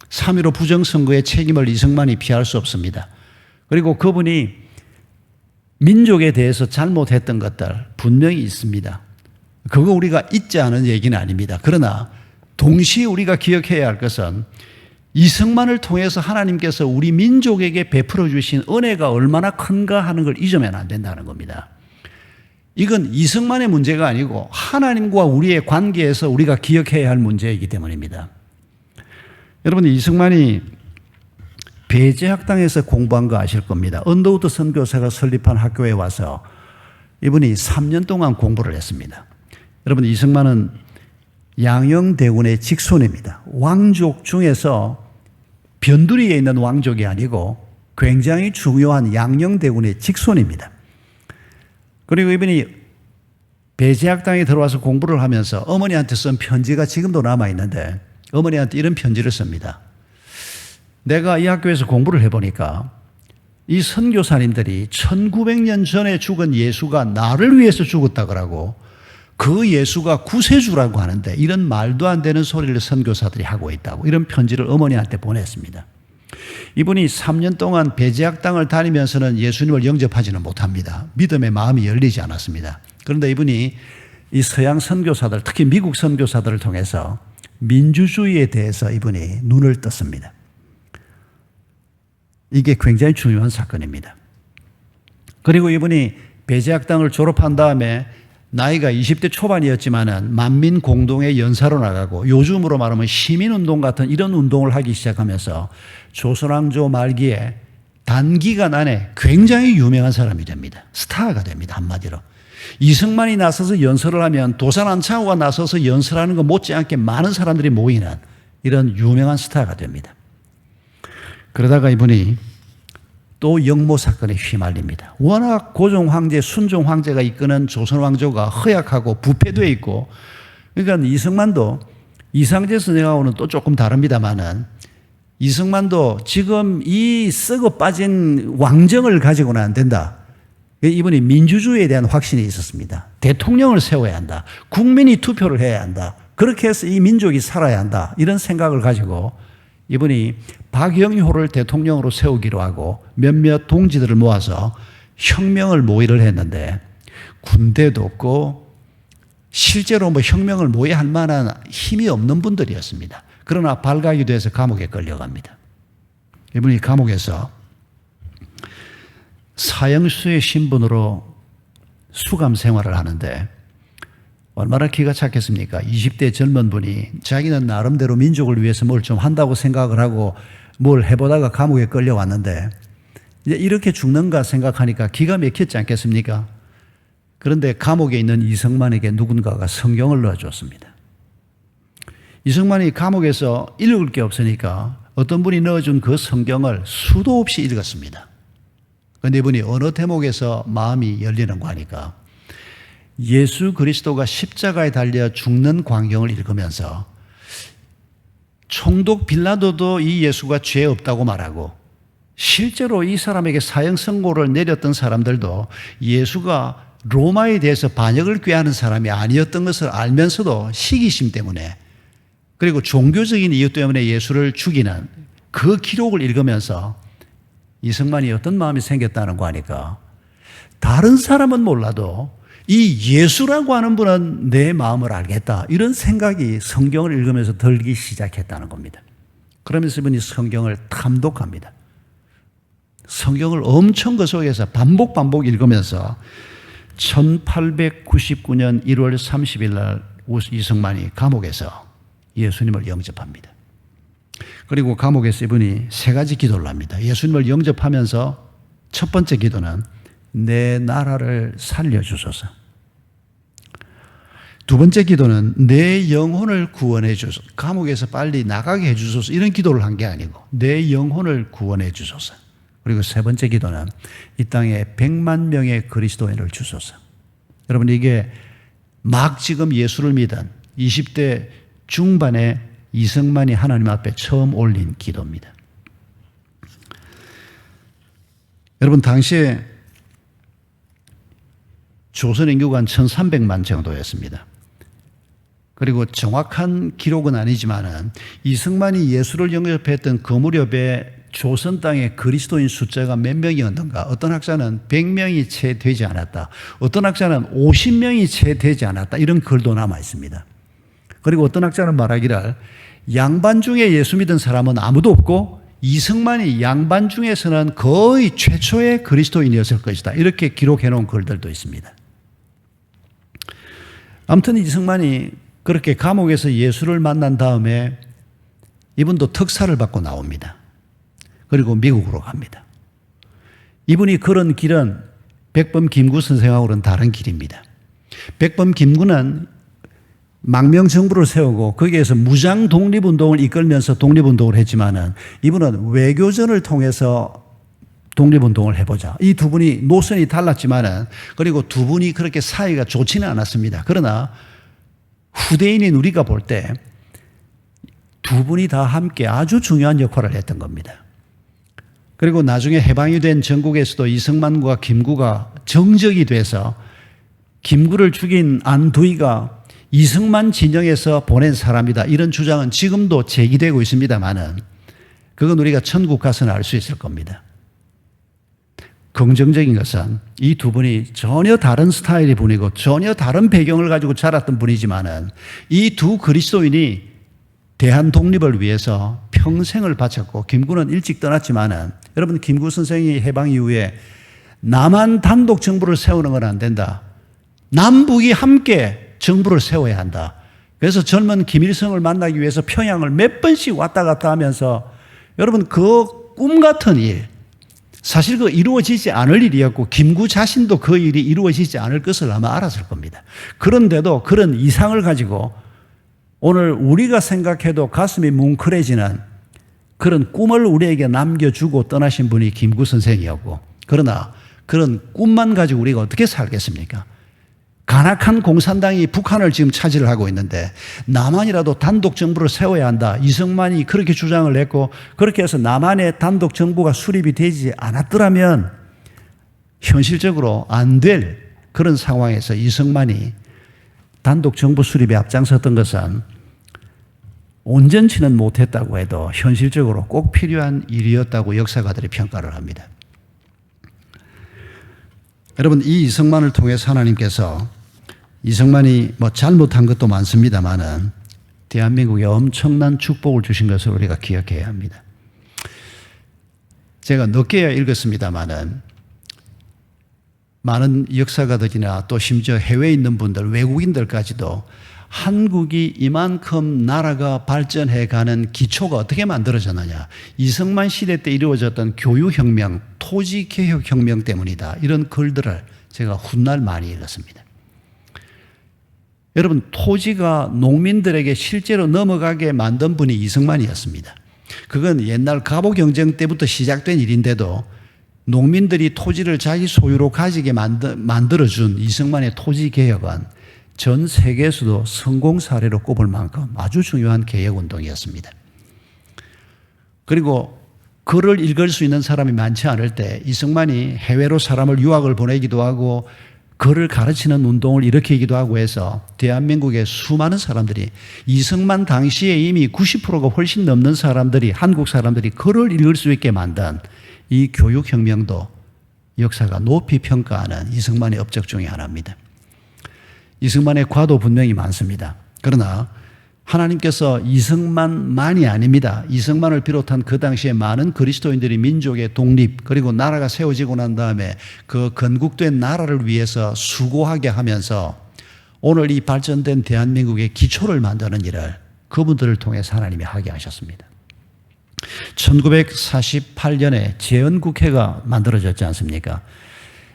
3.15 부정선거의 책임을 이승만이 피할 수 없습니다. 그리고 그분이 민족에 대해서 잘못했던 것들 분명히 있습니다. 그거 우리가 잊지 않은 얘기는 아닙니다. 그러나 동시에 우리가 기억해야 할 것은 이승만을 통해서 하나님께서 우리 민족에게 베풀어 주신 은혜가 얼마나 큰가 하는 걸 잊으면 안 된다는 겁니다. 이건 이승만의 문제가 아니고 하나님과 우리의 관계에서 우리가 기억해야 할 문제이기 때문입니다. 여러분, 이승만이 배제학당에서 공부한 거 아실 겁니다. 언더우드 선교사가 설립한 학교에 와서 이분이 3년 동안 공부를 했습니다. 여러분, 이승만은 양영대군의 직손입니다. 왕족 중에서 변두리에 있는 왕족이 아니고 굉장히 중요한 양녕대군의 직손입니다. 그리고 이분이 배제학당에 들어와서 공부를 하면서 어머니한테 쓴 편지가 지금도 남아있는데 어머니한테 이런 편지를 씁니다. 내가 이 학교에서 공부를 해보니까 이 선교사님들이 1900년 전에 죽은 예수가 나를 위해서 죽었다 그러고 그 예수가 구세주라고 하는데 이런 말도 안 되는 소리를 선교사들이 하고 있다고 이런 편지를 어머니한테 보냈습니다. 이분이 3년 동안 배제학당을 다니면서는 예수님을 영접하지는 못합니다. 믿음의 마음이 열리지 않았습니다. 그런데 이분이 이 서양 선교사들, 특히 미국 선교사들을 통해서 민주주의에 대해서 이분이 눈을 떴습니다. 이게 굉장히 중요한 사건입니다. 그리고 이분이 배제학당을 졸업한 다음에 나이가 20대 초반이었지만은 만민 공동의 연사로 나가고 요즘으로 말하면 시민운동 같은 이런 운동을 하기 시작하면서 조선왕조 말기에 단기간 안에 굉장히 유명한 사람이 됩니다. 스타가 됩니다. 한마디로. 이승만이 나서서 연설을 하면 도산 안창호가 나서서 연설하는 것 못지않게 많은 사람들이 모이는 이런 유명한 스타가 됩니다. 그러다가 이분이 또 영모 사건에 휘말립니다. 워낙 고종 황제, 순종 황제가 이끄는 조선 왕조가 허약하고 부패되어 있고, 그러니까 이승만도 이상재 선생하고는 또 조금 다릅니다만은 이승만도 지금 이 썩어 빠진 왕정을 가지고는 안 된다. 이분이 민주주의에 대한 확신이 있었습니다. 대통령을 세워야 한다. 국민이 투표를 해야 한다. 그렇게 해서 이 민족이 살아야 한다. 이런 생각을 가지고 이분이 박영효를 대통령으로 세우기로 하고 몇몇 동지들을 모아서 혁명을 모의를 했는데 군대도 없고 실제로 혁명을 모의할 만한 힘이 없는 분들이었습니다. 그러나 발각이 돼서 감옥에 끌려갑니다. 이분이 감옥에서 사형수의 신분으로 수감 생활을 하는데 얼마나 기가 착했습니까? 20대 젊은 분이 자기는 나름대로 민족을 위해서 뭘 좀 한다고 생각을 하고 뭘 해보다가 감옥에 끌려왔는데 이제 이렇게 죽는가 생각하니까 기가 막혔지 않겠습니까? 그런데 감옥에 있는 이승만에게 누군가가 성경을 넣어줬습니다. 이승만이 감옥에서 읽을 게 없으니까 어떤 분이 넣어준 그 성경을 수도 없이 읽었습니다. 그런데 이분이 어느 대목에서 마음이 열리는가 하니까 예수 그리스도가 십자가에 달려 죽는 광경을 읽으면서 총독 빌라도도 이 예수가 죄 없다고 말하고 실제로 이 사람에게 사형 선고를 내렸던 사람들도 예수가 로마에 대해서 반역을 꾀하는 사람이 아니었던 것을 알면서도 시기심 때문에 그리고 종교적인 이유 때문에 예수를 죽이는 그 기록을 읽으면서 이승만이 어떤 마음이 생겼다는 거 하니까 다른 사람은 몰라도 이 예수라고 하는 분은 내 마음을 알겠다. 이런 생각이 성경을 읽으면서 들기 시작했다는 겁니다. 그러면서 이분이 성경을 탐독합니다. 성경을 엄청 그 속에서 반복 읽으면서 1899년 1월 30일 날 이승만이 감옥에서 예수님을 영접합니다. 그리고 감옥에서 이분이 세 가지 기도를 합니다. 예수님을 영접하면서 첫 번째 기도는 내 나라를 살려주소서. 두 번째 기도는 내 영혼을 구원해 주소서. 감옥에서 빨리 나가게 해 주소서. 이런 기도를 한 게 아니고 내 영혼을 구원해 주소서. 그리고 세 번째 기도는 이 땅에 100만 명의 그리스도인을 주소서. 여러분 이게 막 지금 예수를 믿은 20대 중반의 이승만이 하나님 앞에 처음 올린 기도입니다. 여러분 당시에 조선 인구가 한 1300만 정도였습니다. 그리고 정확한 기록은 아니지만은 이승만이 예수를 영접했던 그 무렵에 조선 땅의 그리스도인 숫자가 몇 명이었는가? 어떤 학자는 100명이 채 되지 않았다. 어떤 학자는 50명이 채 되지 않았다. 이런 글도 남아 있습니다. 그리고 어떤 학자는 말하기를 양반 중에 예수 믿은 사람은 아무도 없고 이승만이 양반 중에서는 거의 최초의 그리스도인이었을 것이다. 이렇게 기록해 놓은 글들도 있습니다. 아무튼 이승만이 그렇게 감옥에서 예수를 만난 다음에 이분도 특사를 받고 나옵니다. 그리고 미국으로 갑니다. 이분이 걸은 길은 백범 김구 선생하고는 다른 길입니다. 백범 김구는 망명정부를 세우고 거기에서 무장 독립운동을 이끌면서 독립운동을 했지만은 이분은 외교전을 통해서 독립운동을 해보자. 이 두 분이 노선이 달랐지만은, 그리고 두 분이 그렇게 사이가 좋지는 않았습니다. 그러나 후대인인 우리가 볼 때 두 분이 다 함께 아주 중요한 역할을 했던 겁니다. 그리고 나중에 해방이 된 전국에서도 이승만과 김구가 정적이 돼서 김구를 죽인 안두희가 이승만 진영에서 보낸 사람이다, 이런 주장은 지금도 제기되고 있습니다만은 그건 우리가 천국 가서는 알 수 있을 겁니다. 긍정적인 것은 이 두 분이 전혀 다른 스타일의 분이고 전혀 다른 배경을 가지고 자랐던 분이지만은 이 두 그리스도인이 대한 독립을 위해서 평생을 바쳤고, 김구는 일찍 떠났지만은, 여러분, 김구 선생이 해방 이후에 남한 단독 정부를 세우는 건 안 된다, 남북이 함께 정부를 세워야 한다. 그래서 젊은 김일성을 만나기 위해서 평양을 몇 번씩 왔다 갔다 하면서, 여러분, 그 꿈 같은 일, 사실 그 이루어지지 않을 일이었고 김구 자신도 그 일이 이루어지지 않을 것을 아마 알았을 겁니다. 그런데도 그런 이상을 가지고 오늘 우리가 생각해도 가슴이 뭉클해지는 그런 꿈을 우리에게 남겨주고 떠나신 분이 김구 선생이었고, 그러나 그런 꿈만 가지고 우리가 어떻게 살겠습니까? 간악한 공산당이 북한을 지금 차지를 하고 있는데 남한이라도 단독 정부를 세워야 한다, 이승만이 그렇게 주장을 했고, 그렇게 해서 남한의 단독 정부가 수립이 되지 않았더라면 현실적으로 안 될 그런 상황에서 이승만이 단독 정부 수립에 앞장섰던 것은 온전치는 못했다고 해도 현실적으로 꼭 필요한 일이었다고 역사가들이 평가를 합니다. 여러분, 이 이승만을 통해서 하나님께서, 이승만이 뭐 잘못한 것도 많습니다만은 대한민국에 엄청난 축복을 주신 것을 우리가 기억해야 합니다. 제가 늦게야 읽었습니다만은 많은 역사가들이나 또 심지어 해외에 있는 분들, 외국인들까지도 한국이 이만큼 나라가 발전해가는 기초가 어떻게 만들어졌느냐, 이승만 시대 때 이루어졌던 교육혁명, 토지개혁혁명 때문이다, 이런 글들을 제가 훗날 많이 읽었습니다. 여러분, 토지가 농민들에게 실제로 넘어가게 만든 분이 이승만이었습니다. 그건 옛날 갑오경쟁 때부터 시작된 일인데도 농민들이 토지를 자기 소유로 가지게 만들어준 이승만의 토지개혁은 전 세계에서도 성공 사례로 꼽을 만큼 아주 중요한 개혁운동이었습니다. 그리고 글을 읽을 수 있는 사람이 많지 않을 때 이승만이 해외로 사람을 유학을 보내기도 하고 글을 가르치는 운동을 일으키기도 하고 해서 대한민국의 수많은 사람들이, 이승만 당시에 이미 90%가 훨씬 넘는 사람들이, 한국 사람들이 글을 읽을 수 있게 만든 이 교육혁명도 역사가 높이 평가하는 이승만의 업적 중에 하나입니다. 이승만의 과도 분명히 많습니다. 그러나 하나님께서 이승만만이 아닙니다. 이승만을 비롯한 그 당시에 많은 그리스도인들이 민족의 독립, 그리고 나라가 세워지고 난 다음에 그 건국된 나라를 위해서 수고하게 하면서 오늘 이 발전된 대한민국의 기초를 만드는 일을 그분들을 통해서 하나님이 하게 하셨습니다. 1948년에 재헌국회가 만들어졌지 않습니까?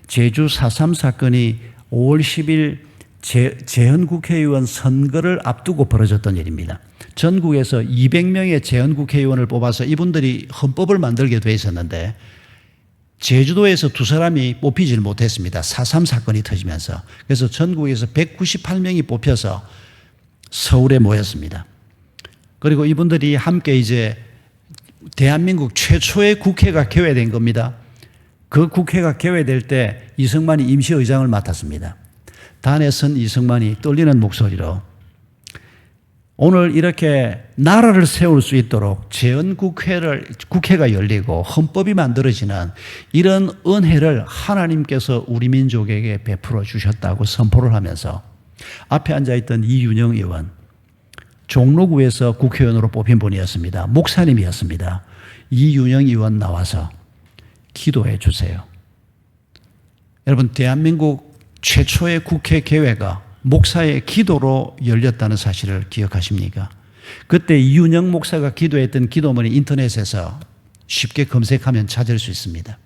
제주 4.3 사건이 5월 10일 재헌국회의원 선거를 앞두고 벌어졌던 일입니다. 전국에서 200명의 재헌국회의원을 뽑아서 이분들이 헌법을 만들게 돼 있었는데 제주도에서 두 사람이 뽑히질 못했습니다. 4.3 사건이 터지면서. 그래서 전국에서 198명이 뽑혀서 서울에 모였습니다. 그리고 이분들이 함께 이제 대한민국 최초의 국회가 개회된 겁니다. 그 국회가 개회될 때 이승만이 임시의장을 맡았습니다. 단에 선 이승만이 떨리는 목소리로 오늘 이렇게 나라를 세울 수 있도록 국회가 열리고 헌법이 만들어지는 이런 은혜를 하나님께서 우리 민족에게 베풀어 주셨다고 선포를 하면서 앞에 앉아있던 이윤영 의원, 종로구에서 국회의원으로 뽑힌 분이었습니다. 목사님이었습니다. 이윤영 의원 나와서 기도해 주세요. 여러분, 대한민국 최초의 국회 개회가 목사의 기도로 열렸다는 사실을 기억하십니까? 그때 이윤영 목사가 기도했던 기도문이 인터넷에서 쉽게 검색하면 찾을 수 있습니다.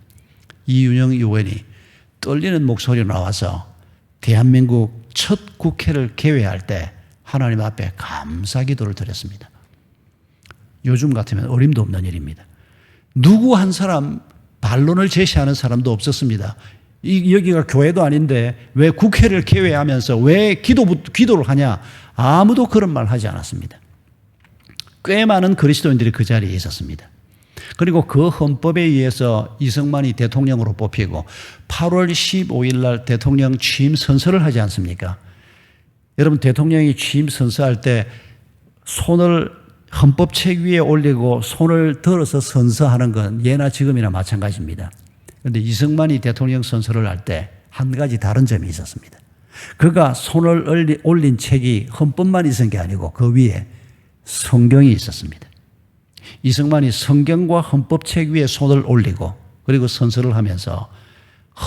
이윤영 의원이 떨리는 목소리로 나와서 대한민국 첫 국회를 개회할 때 하나님 앞에 감사 기도를 드렸습니다. 요즘 같으면 어림도 없는 일입니다. 누구 한 사람 반론을 제시하는 사람도 없었습니다. 여기가 교회도 아닌데 왜 국회를 개회하면서 왜 기도를 하냐? 아무도 그런 말 하지 않았습니다. 꽤 많은 그리스도인들이 그 자리에 있었습니다. 그리고 그 헌법에 의해서 이승만이 대통령으로 뽑히고 8월 15일 날 대통령 취임 선서를 하지 않습니까? 여러분, 대통령이 취임 선서할 때 손을 헌법책 위에 올리고 손을 들어서 선서하는 건 예나 지금이나 마찬가지입니다. 그런데 이승만이 대통령 선서를 할 때 한 가지 다른 점이 있었습니다. 그가 손을 올린 책이 헌법만 있은 게 아니고 그 위에 성경이 있었습니다. 이승만이 성경과 헌법책 위에 손을 올리고 그리고 선서를 하면서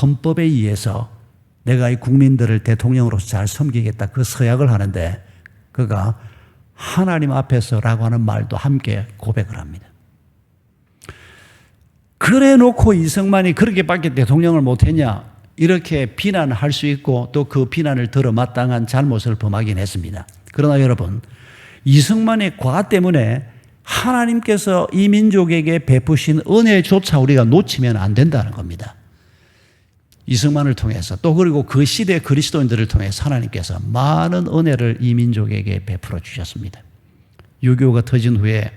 헌법에 의해서 내가 이 국민들을 대통령으로서 잘 섬기겠다 그 서약을 하는데 그가 하나님 앞에서라고 하는 말도 함께 고백을 합니다. 그래 놓고 이승만이 그렇게밖에 대통령을 못했냐 이렇게 비난할 수 있고 또 그 비난을 들어 마땅한 잘못을 범하긴 했습니다. 그러나 여러분, 이승만의 과 때문에 하나님께서 이 민족에게 베푸신 은혜조차 우리가 놓치면 안 된다는 겁니다. 이승만을 통해서 또 그리고 그 시대 그리스도인들을 통해서 하나님께서 많은 은혜를 이 민족에게 베풀어 주셨습니다. 6.25가 터진 후에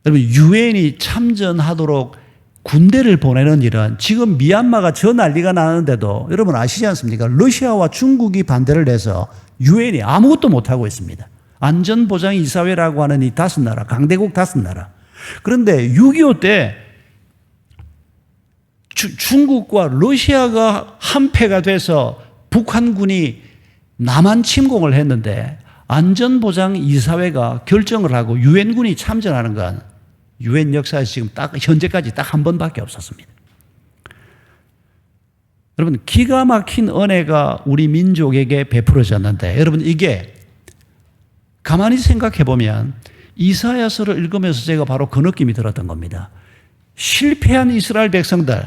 여러분, 유엔이 참전하도록 군대를 보내는 일은 지금 미얀마가 저 난리가 나는데도 여러분 아시지 않습니까? 러시아와 중국이 반대를 해서 유엔이 아무것도 못하고 있습니다. 안전보장이사회라고 하는 이 5나라, 강대국 5나라. 그런데 6.25 때 중국과 러시아가 한패가 돼서 북한군이 남한 침공을 했는데 안전보장이사회가 결정을 하고 유엔군이 참전하는 건 유엔 역사에서 지금 현재까지 딱 한 번밖에 없었습니다. 여러분, 기가 막힌 은혜가 우리 민족에게 베풀어졌는데 여러분, 이게 가만히 생각해 보면 이사야서를 읽으면서 제가 바로 그 느낌이 들었던 겁니다. 실패한 이스라엘 백성들,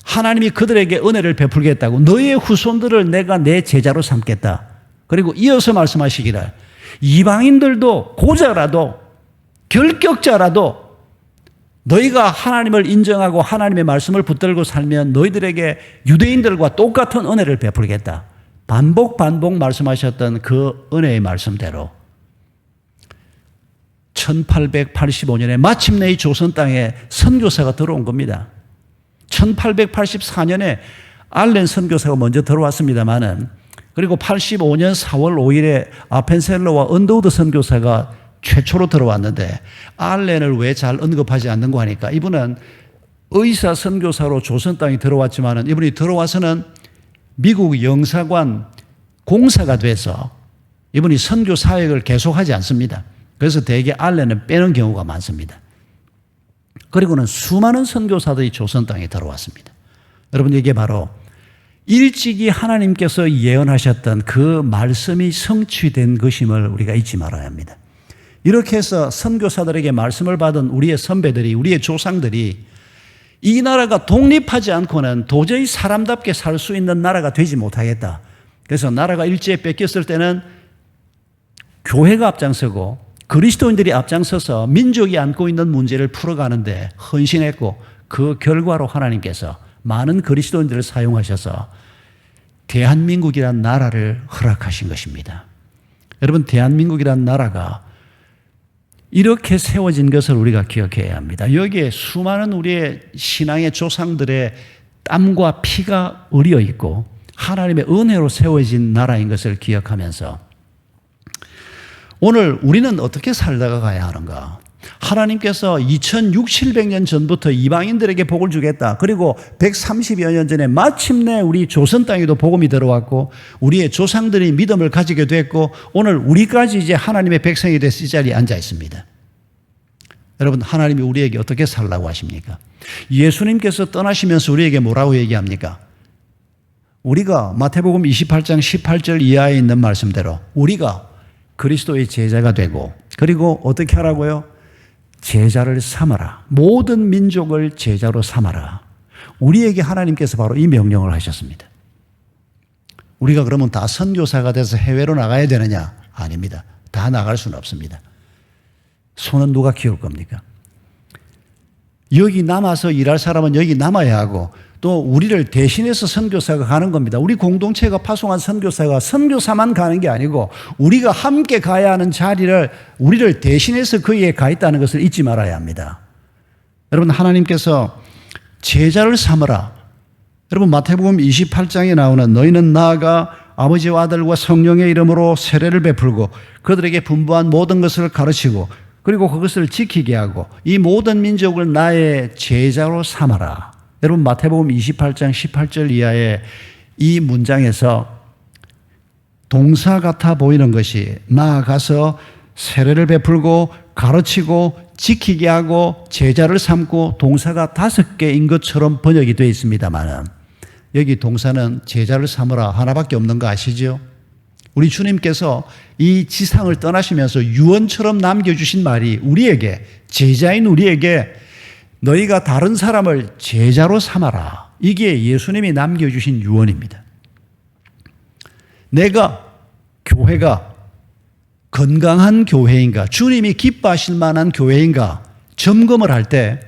하나님이 그들에게 은혜를 베풀겠다고 너의 후손들을 내가 내 제자로 삼겠다. 그리고 이어서 말씀하시기를 이방인들도 고자라도 결격자라도 너희가 하나님을 인정하고 하나님의 말씀을 붙들고 살면 너희들에게 유대인들과 똑같은 은혜를 베풀겠다. 반복 말씀하셨던 그 은혜의 말씀대로 1885년에 마침내 이 조선 땅에 선교사가 들어온 겁니다. 1884년에 알렌 선교사가 먼저 들어왔습니다마는 그리고 85년 4월 5일에 아펜셀러와 언더우드 선교사가 최초로 들어왔는데 알렌을 왜 잘 언급하지 않는가 하니까 이분은 의사 선교사로 조선 땅에 들어왔지만 이분이 들어와서는 미국 영사관 공사가 돼서 이분이 선교 사역을 계속하지 않습니다. 그래서 대개 알렌은 빼는 경우가 많습니다. 그리고는 수많은 선교사들이 조선 땅에 들어왔습니다. 여러분, 이게 바로 일찍이 하나님께서 예언하셨던 그 말씀이 성취된 것임을 우리가 잊지 말아야 합니다. 이렇게 해서 선교사들에게 말씀을 받은 우리의 선배들이, 우리의 조상들이 이 나라가 독립하지 않고는 도저히 사람답게 살 수 있는 나라가 되지 못하겠다. 그래서 나라가 일제에 뺏겼을 때는 교회가 앞장서고 그리스도인들이 앞장서서 민족이 안고 있는 문제를 풀어가는데 헌신했고 그 결과로 하나님께서 많은 그리스도인들을 사용하셔서 대한민국이란 나라를 허락하신 것입니다. 여러분, 대한민국이란 나라가 이렇게 세워진 것을 우리가 기억해야 합니다. 여기에 수많은 우리의 신앙의 조상들의 땀과 피가 어려 있고 하나님의 은혜로 세워진 나라인 것을 기억하면서 오늘 우리는 어떻게 살다가 가야 하는가? 하나님께서 2600년 전부터 이방인들에게 복을 주겠다. 그리고 130여 년 전에 마침내 우리 조선 땅에도 복음이 들어왔고 우리의 조상들이 믿음을 가지게 됐고 오늘 우리까지 이제 하나님의 백성이 돼서 이 자리에 앉아 있습니다. 여러분, 하나님이 우리에게 어떻게 살라고 하십니까? 예수님께서 떠나시면서 우리에게 뭐라고 얘기합니까? 우리가 마태복음 28장 18절 이하에 있는 말씀대로 우리가 그리스도의 제자가 되고 그리고 어떻게 하라고요? 제자를 삼아라. 모든 민족을 제자로 삼아라. 우리에게 하나님께서 바로 이 명령을 하셨습니다. 우리가 그러면 다 선교사가 돼서 해외로 나가야 되느냐? 아닙니다. 다 나갈 수는 없습니다. 손은 누가 키울 겁니까? 여기 남아서 일할 사람은 여기 남아야 하고 또 우리를 대신해서 선교사가 가는 겁니다. 우리 공동체가 파송한 선교사가 선교사만 가는 게 아니고 우리가 함께 가야 하는 자리를 우리를 대신해서 거기에 가 있다는 것을 잊지 말아야 합니다. 여러분, 하나님께서 제자를 삼으라. 여러분, 마태복음 28장에 나오는 너희는 나아가 아버지와 아들과 성령의 이름으로 세례를 베풀고 그들에게 분부한 모든 것을 가르치고 그리고 그것을 지키게 하고 이 모든 민족을 나의 제자로 삼아라. 여러분, 마태복음 28장 18절 이하의 이 문장에서 동사 같아 보이는 것이 나아가서 세례를 베풀고 가르치고 지키게 하고 제자를 삼고 동사가 5개인 것처럼 번역이 되어 있습니다만 여기 동사는 제자를 삼으라 하나밖에 없는 거 아시죠? 우리 주님께서 이 지상을 떠나시면서 유언처럼 남겨주신 말이 우리에게, 제자인 우리에게 너희가 다른 사람을 제자로 삼아라. 이게 예수님이 남겨주신 유언입니다. 내가, 교회가 건강한 교회인가, 주님이 기뻐하실 만한 교회인가 점검을 할 때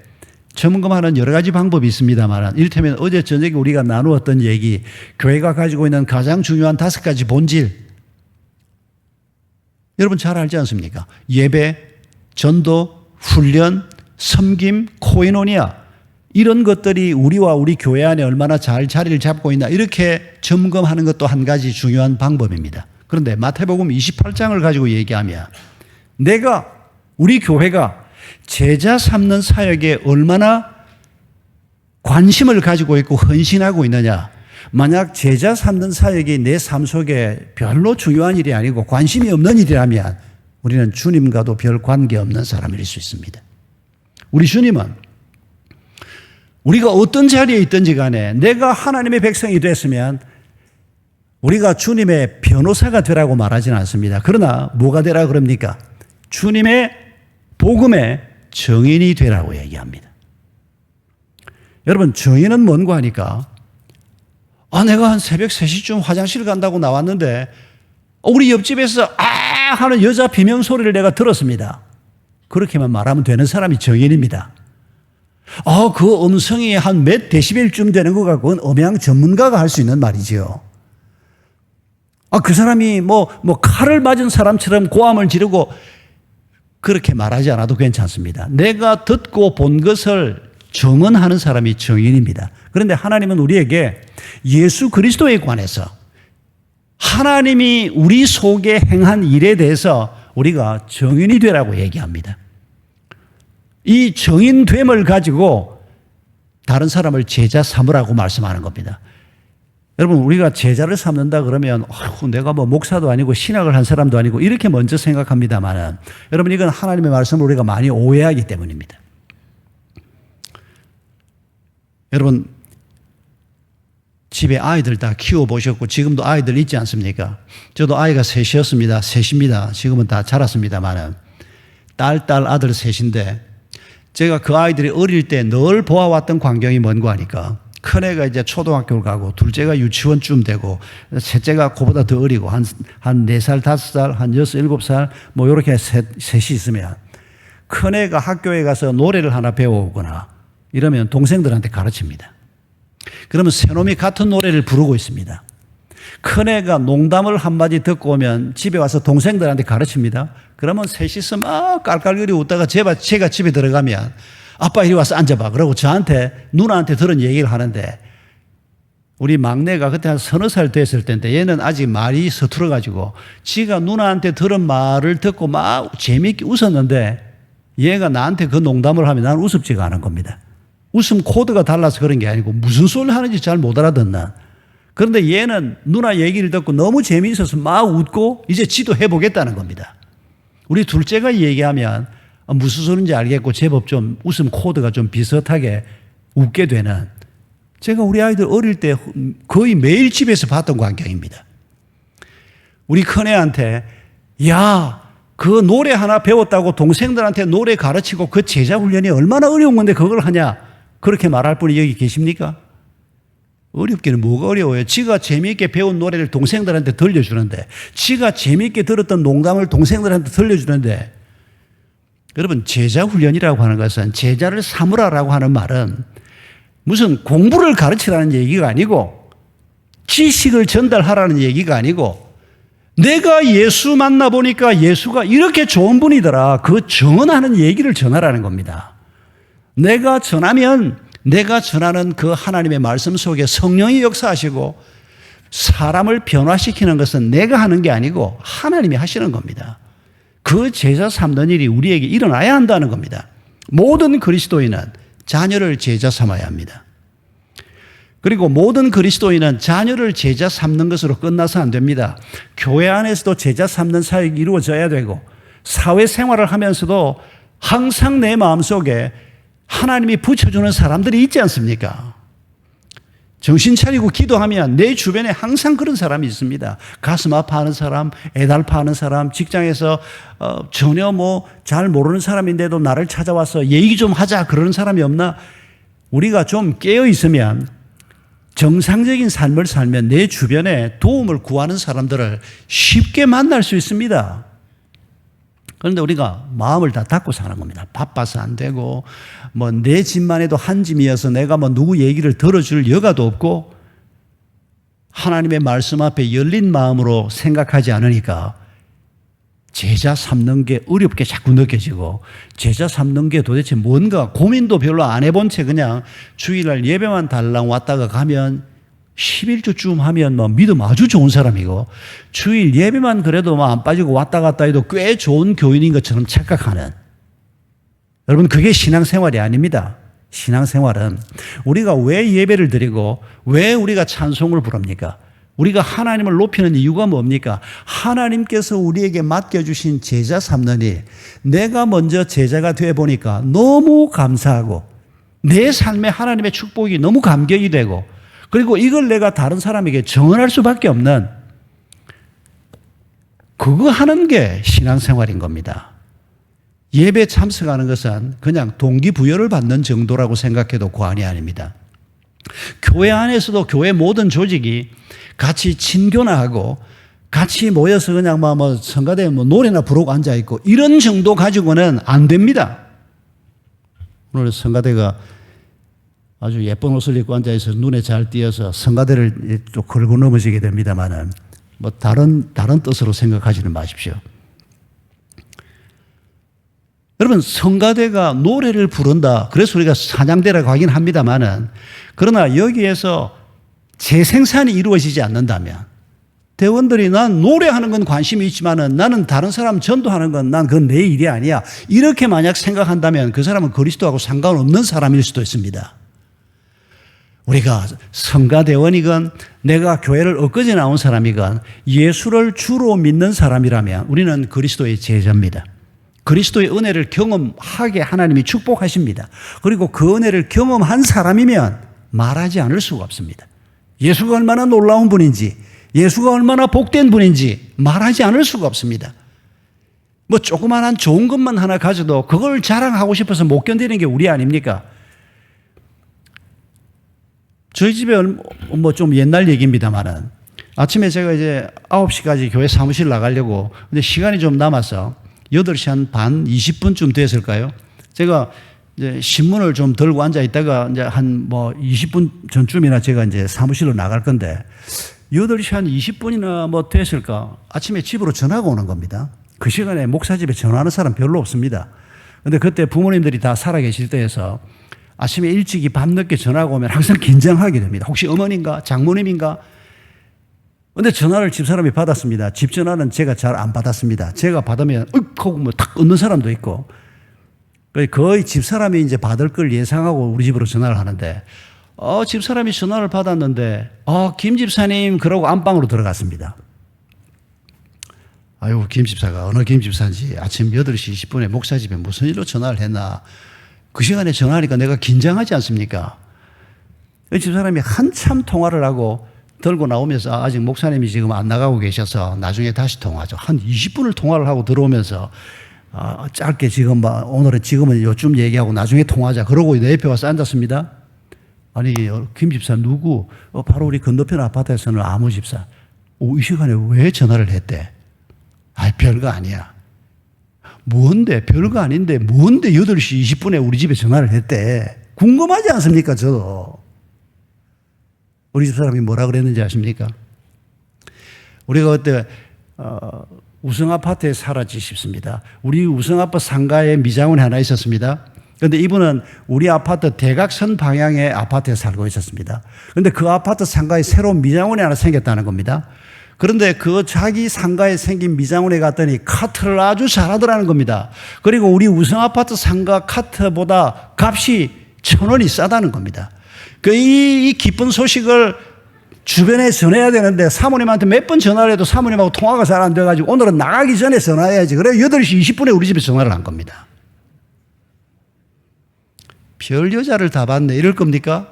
점검하는 여러 가지 방법이 있습니다만 이를테면 어제 저녁에 우리가 나누었던 얘기, 교회가 가지고 있는 가장 중요한 5가지 본질, 여러분 잘 알지 않습니까? 예배, 전도, 훈련, 섬김, 코이노니아, 이런 것들이 우리와 우리 교회 안에 얼마나 잘 자리를 잡고 있나 이렇게 점검하는 것도 한 가지 중요한 방법입니다. 그런데 마태복음 28장을 가지고 얘기하면 내가, 우리 교회가 제자 삼는 사역에 얼마나 관심을 가지고 있고 헌신하고 있느냐. 만약 제자 삼는 사역이 내 삶 속에 별로 중요한 일이 아니고 관심이 없는 일이라면 우리는 주님과도 별 관계없는 사람일 수 있습니다. 우리 주님은 우리가 어떤 자리에 있든지 간에 내가 하나님의 백성이 됐으면 우리가 주님의 변호사가 되라고 말하지는 않습니다. 그러나 뭐가 되라 그럽니까? 주님의 복음의 증인이 되라고 얘기합니다. 여러분, 증인은 뭔고 하니까 내가 한 새벽 3시쯤 화장실 간다고 나왔는데 우리 옆집에서 하는 여자 비명 소리를 내가 들었습니다. 그렇게만 말하면 되는 사람이 증인입니다. 그 음성이 한 몇 데시벨쯤 되는 것 같고 그건 음향 전문가가 할 수 있는 말이지요. 그 사람이 칼을 맞은 사람처럼 고함을 지르고 그렇게 말하지 않아도 괜찮습니다. 내가 듣고 본 것을 증언하는 사람이 증인입니다. 그런데 하나님은 우리에게 예수 그리스도에 관해서 하나님이 우리 속에 행한 일에 대해서 우리가 증인이 되라고 얘기합니다. 이 증인됨을 가지고 다른 사람을 제자 삼으라고 말씀하는 겁니다. 여러분, 우리가 제자를 삼는다 그러면 내가 목사도 아니고 신학을 한 사람도 아니고 이렇게 먼저 생각합니다만 여러분, 이건 하나님의 말씀을 우리가 많이 오해하기 때문입니다. 여러분, 집에 아이들 다 키워보셨고 지금도 아이들 있지 않습니까? 저도 아이가 셋이었습니다. 셋입니다. 지금은 다 자랐습니다만 딸, 아들 셋인데 제가 그 아이들이 어릴 때 늘 보아왔던 광경이 뭔고 하니까 큰애가 이제 초등학교를 가고 둘째가 유치원쯤 되고 셋째가 그보다 더 어리고 한 4살, 5살, 한 6, 7살 이렇게 셋이 있으면 큰애가 학교에 가서 노래를 하나 배워오거나 이러면 동생들한테 가르칩니다. 그러면 새놈이 같은 노래를 부르고 있습니다. 큰애가 농담을 한마디 듣고 오면 집에 와서 동생들한테 가르칩니다. 그러면 셋이서 막 깔깔거리 웃다가 제가 집에 들어가면 아빠 이리 와서 앉아봐. 그러고 저한테, 누나한테 들은 얘기를 하는데 우리 막내가 그때 한 서너 살 됐을 때인데 얘는 아직 말이 서툴어가지고 지가 누나한테 들은 말을 듣고 막 재미있게 웃었는데 얘가 나한테 그 농담을 하면 나는 우습지가 않은 겁니다. 웃음 코드가 달라서 그런 게 아니고 무슨 소리를 하는지 잘 못 알아듣나. 그런데 얘는 누나 얘기를 듣고 너무 재미있어서 막 웃고 이제 지도 해보겠다는 겁니다. 우리 둘째가 얘기하면 무슨 소리인지 알겠고 제법 좀 웃음 코드가 좀 비슷하게 웃게 되는, 제가 우리 아이들 어릴 때 거의 매일 집에서 봤던 광경입니다. 우리 큰애한테 그 노래 하나 배웠다고 동생들한테 노래 가르치고 그 제자 훈련이 얼마나 어려운 건데 그걸 하냐, 그렇게 말할 분이 여기 계십니까? 어렵기는 뭐가 어려워요. 지가 재미있게 배운 노래를 동생들한테 들려주는데, 지가 재미있게 들었던 농담을 동생들한테 들려주는데, 여러분, 제자 훈련이라고 하는 것은, 제자를 삼으라라고 하는 말은 무슨 공부를 가르치라는 얘기가 아니고 지식을 전달하라는 얘기가 아니고, 내가 예수 만나보니까 예수가 이렇게 좋은 분이더라, 그 전하는 얘기를 전하라는 겁니다. 내가 전하면 내가 전하는 그 하나님의 말씀 속에 성령이 역사하시고 사람을 변화시키는 것은 내가 하는 게 아니고 하나님이 하시는 겁니다. 그 제자 삼는 일이 우리에게 일어나야 한다는 겁니다. 모든 그리스도인은 자녀를 제자 삼아야 합니다. 그리고 모든 그리스도인은 자녀를 제자 삼는 것으로 끝나서 안 됩니다. 교회 안에서도 제자 삼는 사역이 이루어져야 되고, 사회생활을 하면서도 항상 내 마음속에 하나님이 붙여주는 사람들이 있지 않습니까? 정신 차리고 기도하면 내 주변에 항상 그런 사람이 있습니다. 가슴 아파하는 사람, 애달파하는 사람, 직장에서 전혀 잘 모르는 사람인데도 나를 찾아와서 얘기 좀 하자 그러는 사람이 없나? 우리가 좀 깨어 있으면, 정상적인 삶을 살면 내 주변에 도움을 구하는 사람들을 쉽게 만날 수 있습니다. 그런데 우리가 마음을 다 닫고 사는 겁니다. 바빠서 안 되고, 내 집만 해도 한 집이어서 내가 누구 얘기를 들어줄 여가도 없고, 하나님의 말씀 앞에 열린 마음으로 생각하지 않으니까 제자 삼는 게 어렵게 자꾸 느껴지고, 제자 삼는 게 도대체 뭔가 고민도 별로 안 해본 채 그냥 주일날 예배만 달랑 왔다가 가면 11주쯤 하면 믿음 아주 좋은 사람이고, 주일 예배만 그래도 안 빠지고 왔다 갔다 해도 꽤 좋은 교인인 것처럼 착각하는, 여러분, 그게 신앙생활이 아닙니다. 신앙생활은 우리가 왜 예배를 드리고 왜 우리가 찬송을 부릅니까? 우리가 하나님을 높이는 이유가 뭡니까? 하나님께서 우리에게 맡겨주신 제자 삼는 일, 내가 먼저 제자가 되어 보니까 너무 감사하고 내 삶에 하나님의 축복이 너무 감격이 되고, 그리고 이걸 내가 다른 사람에게 전할 수밖에 없는, 그거 하는 게 신앙생활인 겁니다. 예배 참석하는 것은 그냥 동기부여를 받는 정도라고 생각해도 과언이 아닙니다. 교회 안에서도 교회 모든 조직이 같이 친교나하고 같이 모여서 그냥 성가대에 노래나 부르고 앉아있고 이런 정도 가지고는 안 됩니다. 오늘 성가대가 아주 예쁜 옷을 입고 앉아있어서 눈에 잘 띄어서 성가대를 또 걸고 넘어지게 됩니다만은 다른 뜻으로 생각하지는 마십시오. 여러분, 성가대가 노래를 부른다, 그래서 우리가 찬양대라고 하긴 합니다만은, 그러나 여기에서 재생산이 이루어지지 않는다면, 대원들이 난 노래하는 건 관심이 있지만은 나는 다른 사람 전도하는 건 그건 내 일이 아니야, 이렇게 만약 생각한다면 그 사람은 그리스도하고 상관없는 사람일 수도 있습니다. 우리가 성가대원이건 내가 교회를 엊그제 나온 사람이건 예수를 주로 믿는 사람이라면 우리는 그리스도의 제자입니다. 그리스도의 은혜를 경험하게 하나님이 축복하십니다. 그리고 그 은혜를 경험한 사람이면 말하지 않을 수가 없습니다. 예수가 얼마나 놀라운 분인지, 예수가 얼마나 복된 분인지 말하지 않을 수가 없습니다. 조그만한 좋은 것만 하나 가져도 그걸 자랑하고 싶어서 못 견디는 게 우리 아닙니까? 저희 집에 좀 옛날 얘기입니다만은, 아침에 제가 이제 9시까지 교회 사무실 나가려고, 근데 시간이 좀 남아서 8시 한 반, 20분쯤 됐을까요? 제가 이제 신문을 좀 들고 앉아 있다가 이제 한 20분 전쯤이나 제가 이제 사무실로 나갈 건데, 8시 한 20분이나 됐을까? 아침에 집으로 전화가 오는 겁니다. 그 시간에 목사 집에 전화하는 사람 별로 없습니다. 근데 그때 부모님들이 다 살아계실 때여서 아침에 일찍이 밤늦게 전화가 오면 항상 긴장하게 됩니다. 혹시 어머니인가? 장모님인가? 근데 전화를 집사람이 받았습니다. 집 전화는 제가 잘 안 받았습니다. 제가 받으면 하고 탁 끊는 사람도 있고, 거의 집사람이 이제 받을 걸 예상하고 우리 집으로 전화를 하는데, 집사람이 전화를 받았는데, 김 집사님, 그러고 안방으로 들어갔습니다. 아유, 김 집사가 어느 김 집사인지 아침 8시 20분에 목사 집에 무슨 일로 전화를 했나. 그 시간에 전화하니까 내가 긴장하지 않습니까? 이 집사람이 한참 통화를 하고 들고 나오면서 아직 목사님이 지금 안 나가고 계셔서 나중에 다시 통화하죠. 한 20분을 통화를 하고 들어오면서 짧게 지금은 요쯤 얘기하고 나중에 통화하자. 그러고 내 옆에 와서 앉았습니다. 아니, 김 집사 누구? 바로 우리 건너편 아파트에서는 아무 집사. 이 시간에 왜 전화를 했대? 별거 아니야. 뭔데? 별거 아닌데 뭔데 8시 20분에 우리 집에 전화를 했대? 궁금하지 않습니까? 저도. 우리 집 사람이 뭐라 그랬는지 아십니까? 우리가 그때 우성아파트에 살았지 싶습니다. 우리 우성아파트 상가에 미장원이 하나 있었습니다. 그런데 이분은 우리 아파트 대각선 방향의 아파트에 살고 있었습니다. 그런데 그 아파트 상가에 새로운 미장원이 하나 생겼다는 겁니다. 그런데 그 자기 상가에 생긴 미장원에 갔더니 카트를 아주 잘하더라는 겁니다. 그리고 우리 우성아파트 상가 카트보다 값이 1,000원이 싸다는 겁니다. 이 기쁜 소식을 주변에 전해야 되는데 사모님한테 몇 번 전화를 해도 사모님하고 통화가 잘 안 돼가지고 오늘은 나가기 전에 전화해야지. 그래 8시 20분에 우리 집에 전화를 한 겁니다. 별 여자를 다 봤네 이럴 겁니까?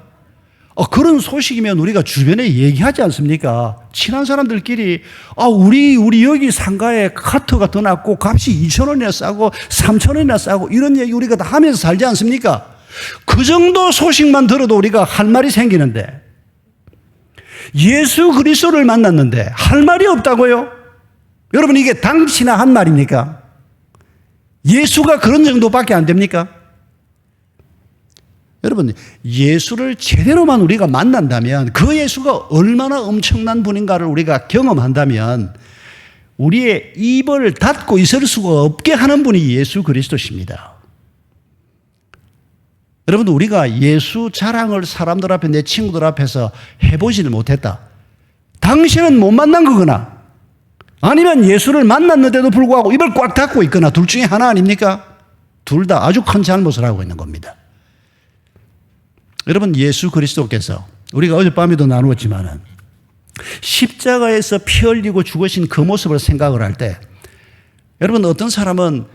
그런 소식이면 우리가 주변에 얘기하지 않습니까? 친한 사람들끼리 우리 여기 상가에 카트가 더 낫고 값이 2,000원이나 싸고 3,000원이나 싸고 이런 얘기 우리가 다 하면서 살지 않습니까? 그 정도 소식만 들어도 우리가 할 말이 생기는데 예수 그리스도를 만났는데 할 말이 없다고요? 여러분 이게 당치나 한 말입니까? 예수가 그런 정도밖에 안 됩니까? 여러분 예수를 제대로만 우리가 만난다면 그 예수가 얼마나 엄청난 분인가를 우리가 경험한다면 우리의 입을 닫고 있을 수가 없게 하는 분이 예수 그리스도십니다. 여러분 우리가 예수 자랑을 사람들 앞에 내 친구들 앞에서 해보지를 못했다. 당신은 못 만난 거거나 아니면 예수를 만났는데도 불구하고 입을 꽉 닫고 있거나 둘 중에 하나 아닙니까? 둘 다 아주 큰 잘못을 하고 있는 겁니다. 여러분 예수 그리스도께서 우리가 어젯밤에도 나누었지만은 십자가에서 피 흘리고 죽으신 그 모습을 생각을 할 때 여러분 어떤 사람은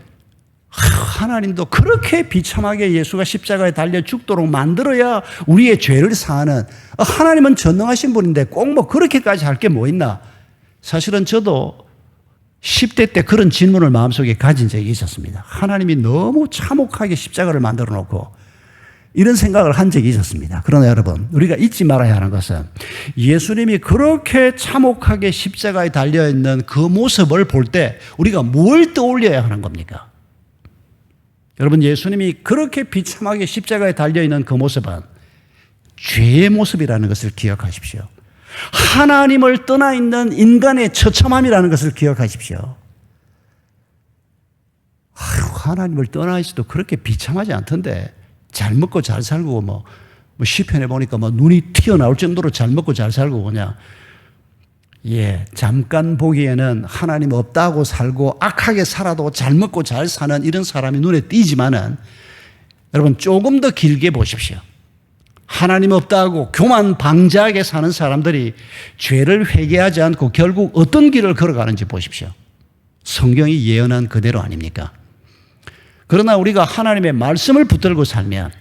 하나님도 그렇게 비참하게 예수가 십자가에 달려 죽도록 만들어야 우리의 죄를 사하는 하나님은 전능하신 분인데 꼭 뭐 그렇게까지 할 게 뭐 있나? 사실은 저도 10대 때 그런 질문을 마음속에 가진 적이 있었습니다. 하나님이 너무 참혹하게 십자가를 만들어 놓고 이런 생각을 한 적이 있었습니다. 그러나 여러분 우리가 잊지 말아야 하는 것은 예수님이 그렇게 참혹하게 십자가에 달려있는 그 모습을 볼 때 우리가 뭘 떠올려야 하는 겁니까? 여러분 예수님이 그렇게 비참하게 십자가에 달려있는 그 모습은 죄의 모습이라는 것을 기억하십시오. 하나님을 떠나 있는 인간의 처참함이라는 것을 기억하십시오. 하나님을 떠나 있어도 그렇게 비참하지 않던데 잘 먹고 잘 살고 뭐 시편에 보니까 눈이 튀어나올 정도로 잘 먹고 잘 살고 그냥 잠깐 보기에는 하나님 없다고 살고 악하게 살아도 잘 먹고 잘 사는 이런 사람이 눈에 띄지만은 여러분 조금 더 길게 보십시오. 하나님 없다고 교만 방자하게 사는 사람들이 죄를 회개하지 않고 결국 어떤 길을 걸어가는지 보십시오. 성경이 예언한 그대로 아닙니까? 그러나 우리가 하나님의 말씀을 붙들고 살면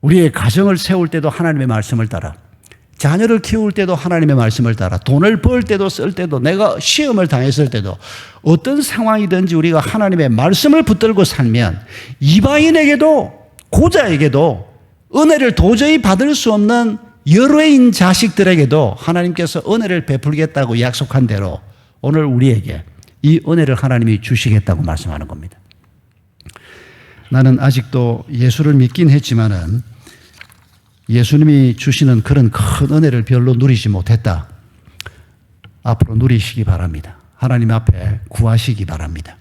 우리의 가정을 세울 때도 하나님의 말씀을 따라 자녀를 키울 때도 하나님의 말씀을 따라 돈을 벌 때도 쓸 때도 내가 시험을 당했을 때도 어떤 상황이든지 우리가 하나님의 말씀을 붙들고 살면 이방인에게도 고자에게도 은혜를 도저히 받을 수 없는 여로인 자식들에게도 하나님께서 은혜를 베풀겠다고 약속한 대로 오늘 우리에게 이 은혜를 하나님이 주시겠다고 말씀하는 겁니다. 나는 아직도 예수를 믿긴 했지만은 예수님이 주시는 그런 큰 은혜를 별로 누리지 못했다. 앞으로 누리시기 바랍니다. 하나님 앞에 구하시기 바랍니다.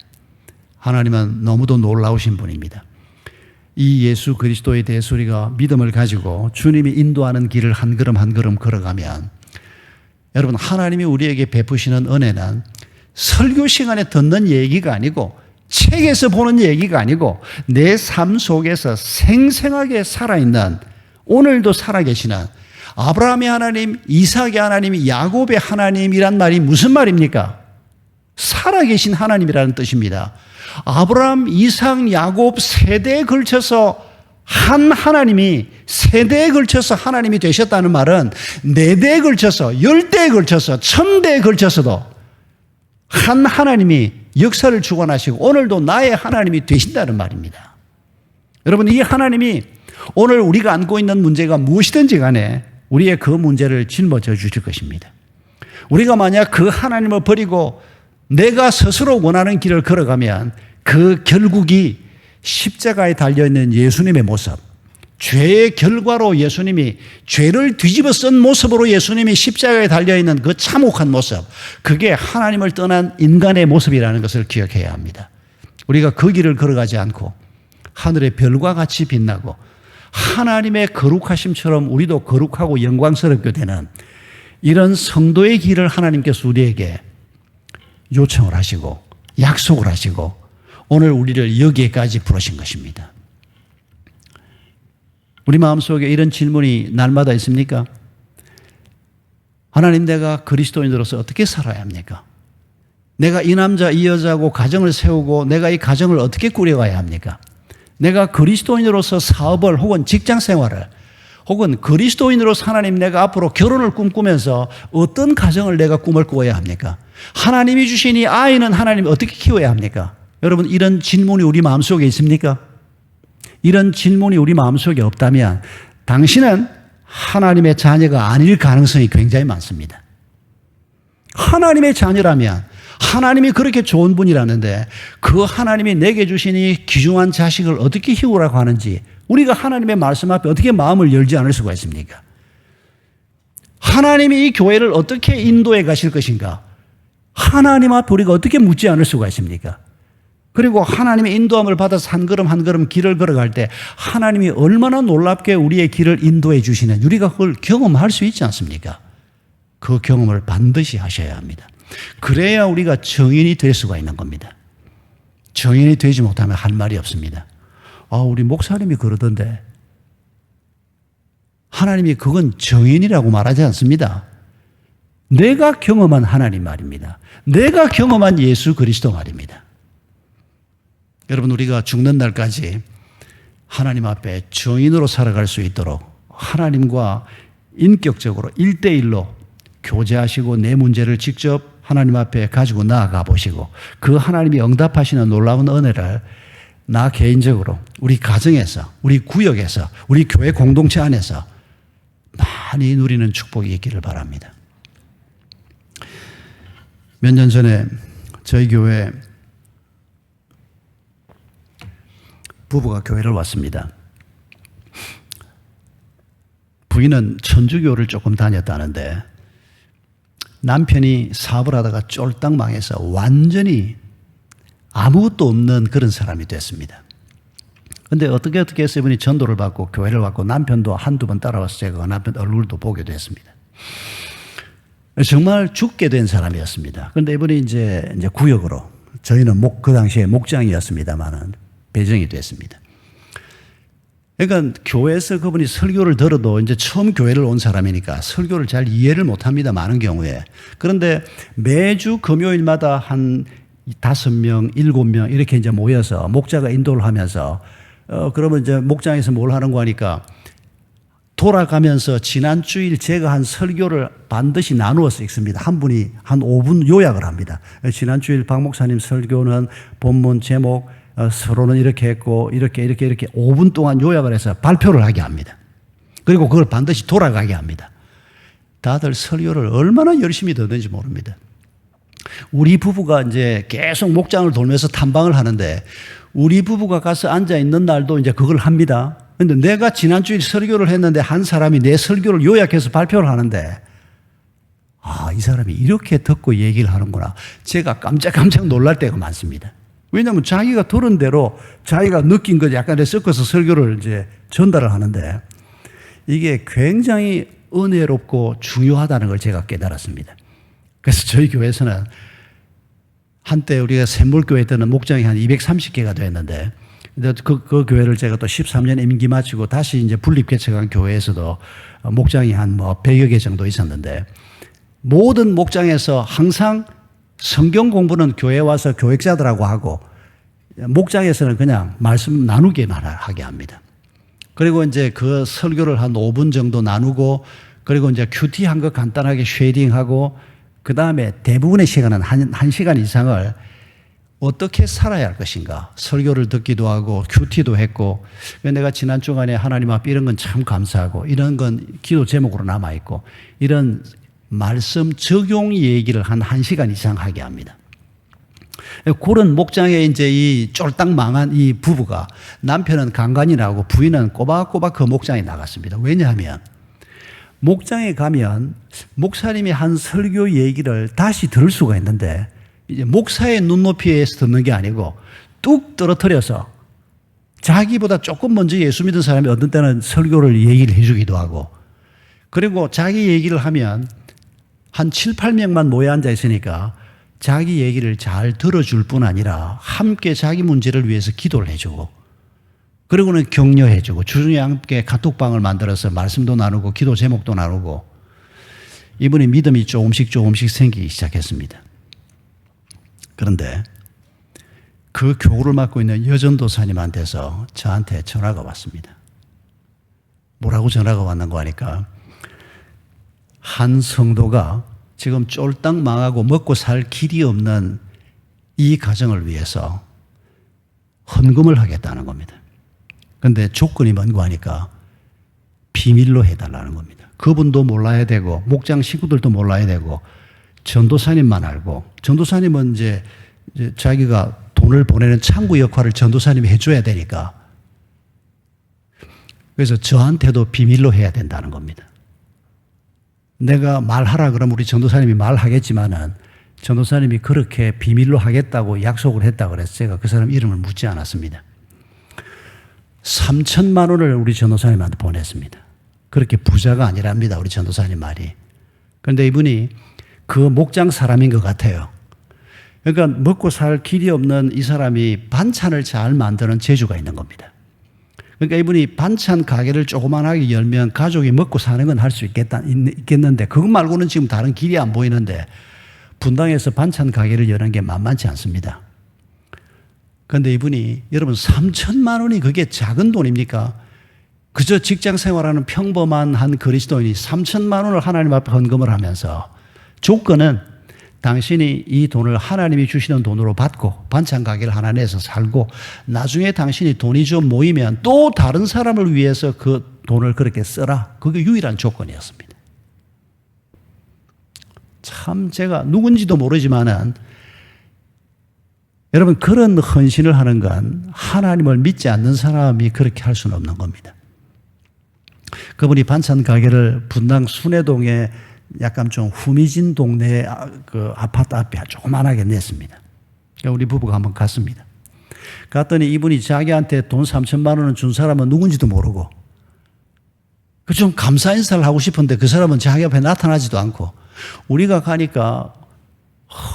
하나님은 너무도 놀라우신 분입니다. 이 예수 그리스도에 대해서 우리가 믿음을 가지고 주님이 인도하는 길을 한 걸음 한 걸음 걸어가면 여러분 하나님이 우리에게 베푸시는 은혜는 설교 시간에 듣는 얘기가 아니고 책에서 보는 얘기가 아니고 내 삶 속에서 생생하게 살아있는 오늘도 살아계시는 아브라함의 하나님, 이삭의 하나님, 야곱의 하나님이란 말이 무슨 말입니까? 살아계신 하나님이라는 뜻입니다. 아브라함, 이삭, 야곱 세대에 걸쳐서 한 하나님이 세대에 걸쳐서 하나님이 되셨다는 말은 4대에 걸쳐서 10대에 걸쳐서 1000대에 걸쳐서도 한 하나님이 역사를 주관하시고 오늘도 나의 하나님이 되신다는 말입니다. 여러분 이 하나님이 오늘 우리가 안고 있는 문제가 무엇이든지 간에 우리의 그 문제를 짊어져 주실 것입니다. 우리가 만약 그 하나님을 버리고 내가 스스로 원하는 길을 걸어가면 그 결국이 십자가에 달려있는 예수님의 모습, 죄의 결과로 예수님이 죄를 뒤집어 쓴 모습으로 예수님이 십자가에 달려있는 그 참혹한 모습, 그게 하나님을 떠난 인간의 모습이라는 것을 기억해야 합니다. 우리가 그 길을 걸어가지 않고 하늘의 별과 같이 빛나고 하나님의 거룩하심처럼 우리도 거룩하고 영광스럽게 되는 이런 성도의 길을 하나님께서 우리에게 요청을 하시고 약속을 하시고 오늘 우리를 여기에까지 부르신 것입니다. 우리 마음속에 이런 질문이 날마다 있습니까? 하나님, 내가 그리스도인으로서 어떻게 살아야 합니까? 내가 이 남자 이 여자하고 가정을 세우고 내가 이 가정을 어떻게 꾸려가야 합니까? 내가 그리스도인으로서 사업을 혹은 직장 생활을 혹은 그리스도인으로서 하나님, 내가 앞으로 결혼을 꿈꾸면서 어떤 가정을 내가 꿈을 꾸어야 합니까? 하나님이 주신 이 아이는 하나님이 어떻게 키워야 합니까? 여러분, 이런 질문이 우리 마음속에 있습니까? 이런 질문이 우리 마음속에 없다면 당신은 하나님의 자녀가 아닐 가능성이 굉장히 많습니다. 하나님의 자녀라면 하나님이 그렇게 좋은 분이라는데 그 하나님이 내게 주신 이 귀중한 자식을 어떻게 키우라고 하는지 우리가 하나님의 말씀 앞에 어떻게 마음을 열지 않을 수가 있습니까? 하나님이 이 교회를 어떻게 인도해 가실 것인가? 하나님 앞에 우리가 어떻게 묻지 않을 수가 있습니까? 그리고 하나님의 인도함을 받아서 한 걸음 한 걸음 길을 걸어갈 때 하나님이 얼마나 놀랍게 우리의 길을 인도해 주시는, 우리가 그걸 경험할 수 있지 않습니까? 그 경험을 반드시 하셔야 합니다. 그래야 우리가 정인이 될 수가 있는 겁니다. 정인이 되지 못하면 할 말이 없습니다. 우리 목사님이 그러던데 하나님이 그건 정인이라고 말하지 않습니다. 내가 경험한 하나님 말입니다. 내가 경험한 예수 그리스도 말입니다. 여러분, 우리가 죽는 날까지 하나님 앞에 정인으로 살아갈 수 있도록 하나님과 인격적으로 1대1로 교제하시고 내 문제를 직접 하나님 앞에 가지고 나아가 보시고 그 하나님이 응답하시는 놀라운 은혜를 나 개인적으로 우리 가정에서, 우리 구역에서, 우리 교회 공동체 안에서 많이 누리는 축복이 있기를 바랍니다. 몇 년 전에 저희 교회 부부가 교회를 왔습니다. 부인은 천주교를 조금 다녔다는데 남편이 사업을 하다가 쫄딱 망해서 완전히 아무것도 없는 그런 사람이 됐습니다. 그런데 어떻게 해서 이분이 전도를 받고 교회를 왔고 남편도 한두 번 따라와서 제가 남편 얼굴도 보게 됐습니다. 정말 죽게 된 사람이었습니다. 그런데 이분이 이제 구역으로, 저희는 그 당시에 목장이었습니다만은 배정이 됐습니다. 그러니까 교회에서 그분이 설교를 들어도 이제 처음 교회를 온 사람이니까 설교를 잘 이해를 못 합니다. 많은 경우에. 그런데 매주 금요일마다 한 5명, 7명 이렇게 이제 모여서 목자가 인도를 하면서 그러면 이제 목장에서 뭘 하는 거 하니까 돌아가면서 지난 주일 제가 한 설교를 반드시 나누어서 읽습니다. 한 분이 한 5분 요약을 합니다. 지난 주일 박 목사님 설교는 본문 제목 서로는 이렇게 했고 이렇게 5분 동안 요약을 해서 발표를 하게 합니다. 그리고 그걸 반드시 돌아가게 합니다. 다들 설교를 얼마나 열심히 듣는지 모릅니다. 우리 부부가 이제 계속 목장을 돌면서 탐방을 하는데 우리 부부가 가서 앉아 있는 날도 이제 그걸 합니다. 근데 내가 지난주에 설교를 했는데 한 사람이 내 설교를 요약해서 발표를 하는데 이 사람이 이렇게 듣고 얘기를 하는구나. 제가 깜짝 놀랄 때가 많습니다. 왜냐하면 자기가 들은 대로 자기가 느낀 것 약간 섞어서 설교를 이제 전달을 하는데 이게 굉장히 은혜롭고 중요하다는 걸 제가 깨달았습니다. 그래서 저희 교회에서는 한때 우리가 샘물교회 때는 목장이 한 230개가 됐는데 그 교회를 제가 또 13년 임기 마치고 다시 이제 분립 개척한 교회에서도 목장이 한 100여 개 정도 있었는데 모든 목장에서 항상 성경 공부는 교회에 와서 교역자들하고 하고 목장에서는 그냥 말씀 나누기만 하게 합니다. 그리고 이제 그 설교를 한 5분 정도 나누고 그리고 이제 큐티 한 거 간단하게 쉐딩하고 그 다음에 대부분의 시간은 한 시간 이상을 어떻게 살아야 할 것인가 설교를 듣기도 하고 큐티도 했고 내가 지난 주간에 하나님 앞에 이런 건 참 감사하고 이런 건 기도 제목으로 남아있고 이런 말씀 적용 얘기를 한 1시간 이상 하게 합니다. 그런 목장에 이제 이 쫄딱 망한 이 부부가 남편은 간간히 나오고 부인은 꼬박꼬박 그 목장에 나갔습니다. 왜냐하면 목장에 가면 목사님이 한 설교 얘기를 다시 들을 수가 있는데 이제 목사의 눈높이에서 듣는 게 아니고 뚝 떨어뜨려서 자기보다 조금 먼저 예수 믿은 사람이 어떤 때는 설교를 얘기를 해주기도 하고 그리고 자기 얘기를 하면 한 7, 8명만 모여 앉아 있으니까 자기 얘기를 잘 들어줄 뿐 아니라 함께 자기 문제를 위해서 기도를 해주고 그리고는 격려해주고 주중에 함께 카톡방을 만들어서 말씀도 나누고 기도 제목도 나누고 이분이 믿음이 조금씩 생기기 시작했습니다. 그런데 그 교우를 맡고 있는 여전도사님한테서 저한테 전화가 왔습니다. 뭐라고 전화가 왔는가 하니까 한 성도가 지금 쫄딱 망하고 먹고 살 길이 없는 이 가정을 위해서 헌금을 하겠다는 겁니다. 그런데 조건이 뭔가 하니까 비밀로 해달라는 겁니다. 그분도 몰라야 되고 목장 식구들도 몰라야 되고 전도사님만 알고 전도사님은 이제 자기가 돈을 보내는 창구 역할을 전도사님이 해줘야 되니까 그래서 저한테도 비밀로 해야 된다는 겁니다. 내가 말하라 그러면 우리 전도사님이 말하겠지만은 전도사님이 그렇게 비밀로 하겠다고 약속을 했다고 그래서 제가 그 사람 이름을 묻지 않았습니다. 3천만 원을 우리 전도사님한테 보냈습니다. 그렇게 부자가 아니랍니다. 우리 전도사님 말이. 그런데 이분이 그 목장 사람인 것 같아요. 그러니까 먹고 살 길이 없는 이 사람이 반찬을 잘 만드는 재주가 있는 겁니다. 그러니까 이분이 반찬 가게를 조그만하게 열면 가족이 먹고 사는 건 할 수 있겠는데 그것 말고는 지금 다른 길이 안 보이는데 분당에서 반찬 가게를 여는 게 만만치 않습니다. 그런데 이분이 여러분 3천만 원이 그게 작은 돈입니까? 그저 직장 생활하는 평범한 한 그리스도인이 3천만 원을 하나님 앞에 헌금을 하면서 조건은 당신이 이 돈을 하나님이 주시는 돈으로 받고 반찬 가게를 하나 내서 살고 나중에 당신이 돈이 좀 모이면 또 다른 사람을 위해서 그 돈을 그렇게 써라. 그게 유일한 조건이었습니다. 참 제가 누군지도 모르지만은 여러분 그런 헌신을 하는 건 하나님을 믿지 않는 사람이 그렇게 할 수는 없는 겁니다. 그분이 반찬 가게를 분당 순회동에 약간 좀 후미진 동네 그 아파트 앞에 조그만하게 냈습니다. 우리 부부가 한번 갔습니다. 갔더니 이분이 자기한테 돈 3천만 원을 준 사람은 누군지도 모르고 그 좀 감사 인사를 하고 싶은데 그 사람은 자기 앞에 나타나지도 않고 우리가 가니까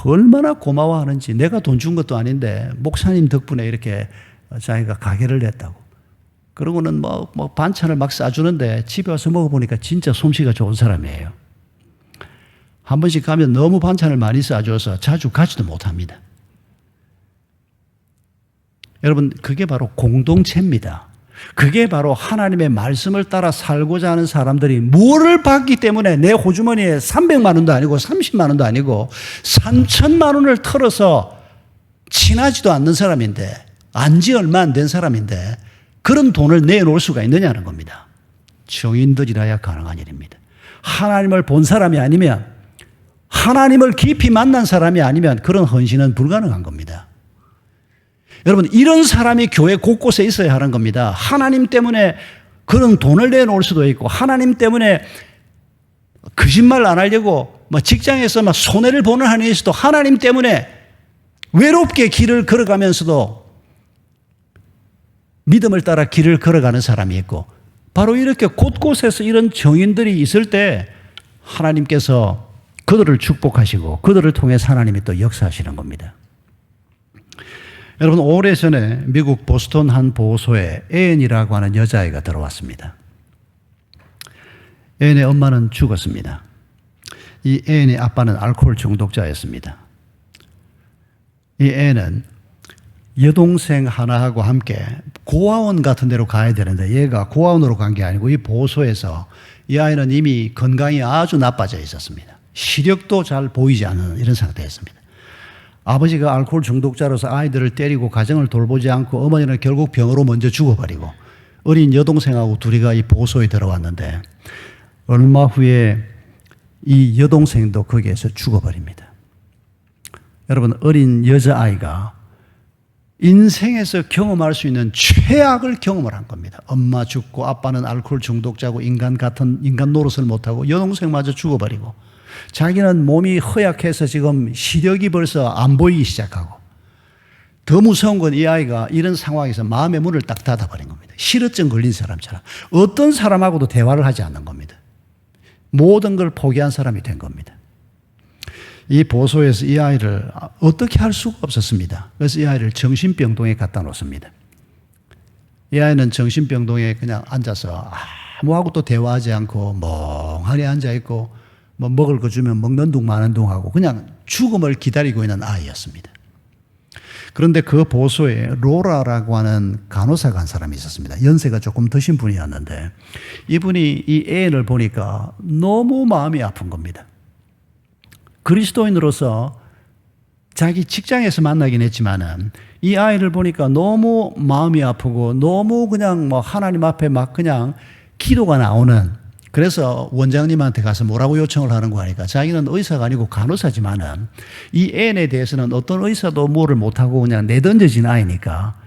얼마나 고마워하는지 내가 돈 준 것도 아닌데 목사님 덕분에 이렇게 자기가 가게를 냈다고. 그러고는 뭐 반찬을 막 싸주는데 집에 와서 먹어보니까 진짜 솜씨가 좋은 사람이에요. 한 번씩 가면 너무 반찬을 많이 싸줘서 자주 가지도 못합니다. 여러분 그게 바로 공동체입니다. 그게 바로 하나님의 말씀을 따라 살고자 하는 사람들이 뭐를 받기 때문에 내 호주머니에 300만 원도 아니고 30만 원도 아니고 3천만 원을 털어서 친하지도 않는 사람인데 안지 얼마 안 된 사람인데 그런 돈을 내놓을 수가 있느냐는 겁니다. 정인들이라야 가능한 일입니다. 하나님을 본 사람이 아니면 하나님을 깊이 만난 사람이 아니면 그런 헌신은 불가능한 겁니다. 여러분 이런 사람이 교회 곳곳에 있어야 하는 겁니다. 하나님 때문에 그런 돈을 내놓을 수도 있고 하나님 때문에 거짓말 안 하려고 직장에서 손해를 보는 한이 있어도 하나님 때문에 외롭게 길을 걸어가면서도 믿음을 따라 길을 걸어가는 사람이 있고 바로 이렇게 곳곳에서 이런 정인들이 있을 때 하나님께서 그들을 축복하시고 그들을 통해서 하나님이 또 역사하시는 겁니다. 여러분 오래전에 미국 보스턴 한 보호소에 앤이라고 하는 여자아이가 들어왔습니다. 앤의 엄마는 죽었습니다. 이 앤의 아빠는 알코올 중독자였습니다. 이 앤은 여동생 하나하고 함께 고아원 같은 데로 가야 되는데 얘가 고아원으로 간 게 아니고 이 보호소에서 이 아이는 이미 건강이 아주 나빠져 있었습니다. 시력도 잘 보이지 않는 이런 상태였습니다. 아버지가 알코올 중독자로서 아이들을 때리고 가정을 돌보지 않고 어머니는 결국 병으로 먼저 죽어버리고 어린 여동생하고 둘이가 이 보호소에 들어왔는데 얼마 후에 이 여동생도 거기에서 죽어버립니다. 여러분, 어린 여자아이가 인생에서 경험할 수 있는 최악을 경험을 한 겁니다. 엄마 죽고 아빠는 알코올 중독자고 인간 노릇을 못하고 여동생마저 죽어버리고 자기는 몸이 허약해서 지금 시력이 벌써 안 보이기 시작하고 더 무서운 건 이 아이가 이런 상황에서 마음의 문을 딱 닫아버린 겁니다. 실어증 걸린 사람처럼 어떤 사람하고도 대화를 하지 않는 겁니다. 모든 걸 포기한 사람이 된 겁니다. 이 보소에서 이 아이를 어떻게 할 수가 없었습니다. 그래서 이 아이를 정신병동에 갖다 놓습니다. 이 아이는 정신병동에 그냥 앉아서 아무하고도 대화하지 않고 멍하니 앉아있고 뭐 먹을 거 주면 먹는 둥 마는 둥 하고 그냥 죽음을 기다리고 있는 아이였습니다. 그런데 그 보소에 로라라고 하는 간호사가 한 사람이 있었습니다. 연세가 조금 드신 분이었는데 이분이 이 애인을 보니까 너무 마음이 아픈 겁니다. 그리스도인으로서 자기 직장에서 만나긴 했지만은 이 아이를 보니까 너무 마음이 아프고 너무 그냥 뭐 하나님 앞에 막 그냥 기도가 나오는, 그래서 원장님한테 가서 뭐라고 요청을 하는 거 아니까 자기는 의사가 아니고 간호사지만은 이 애인에 대해서는 어떤 의사도 뭐를 못하고 그냥 내던져진 아이니까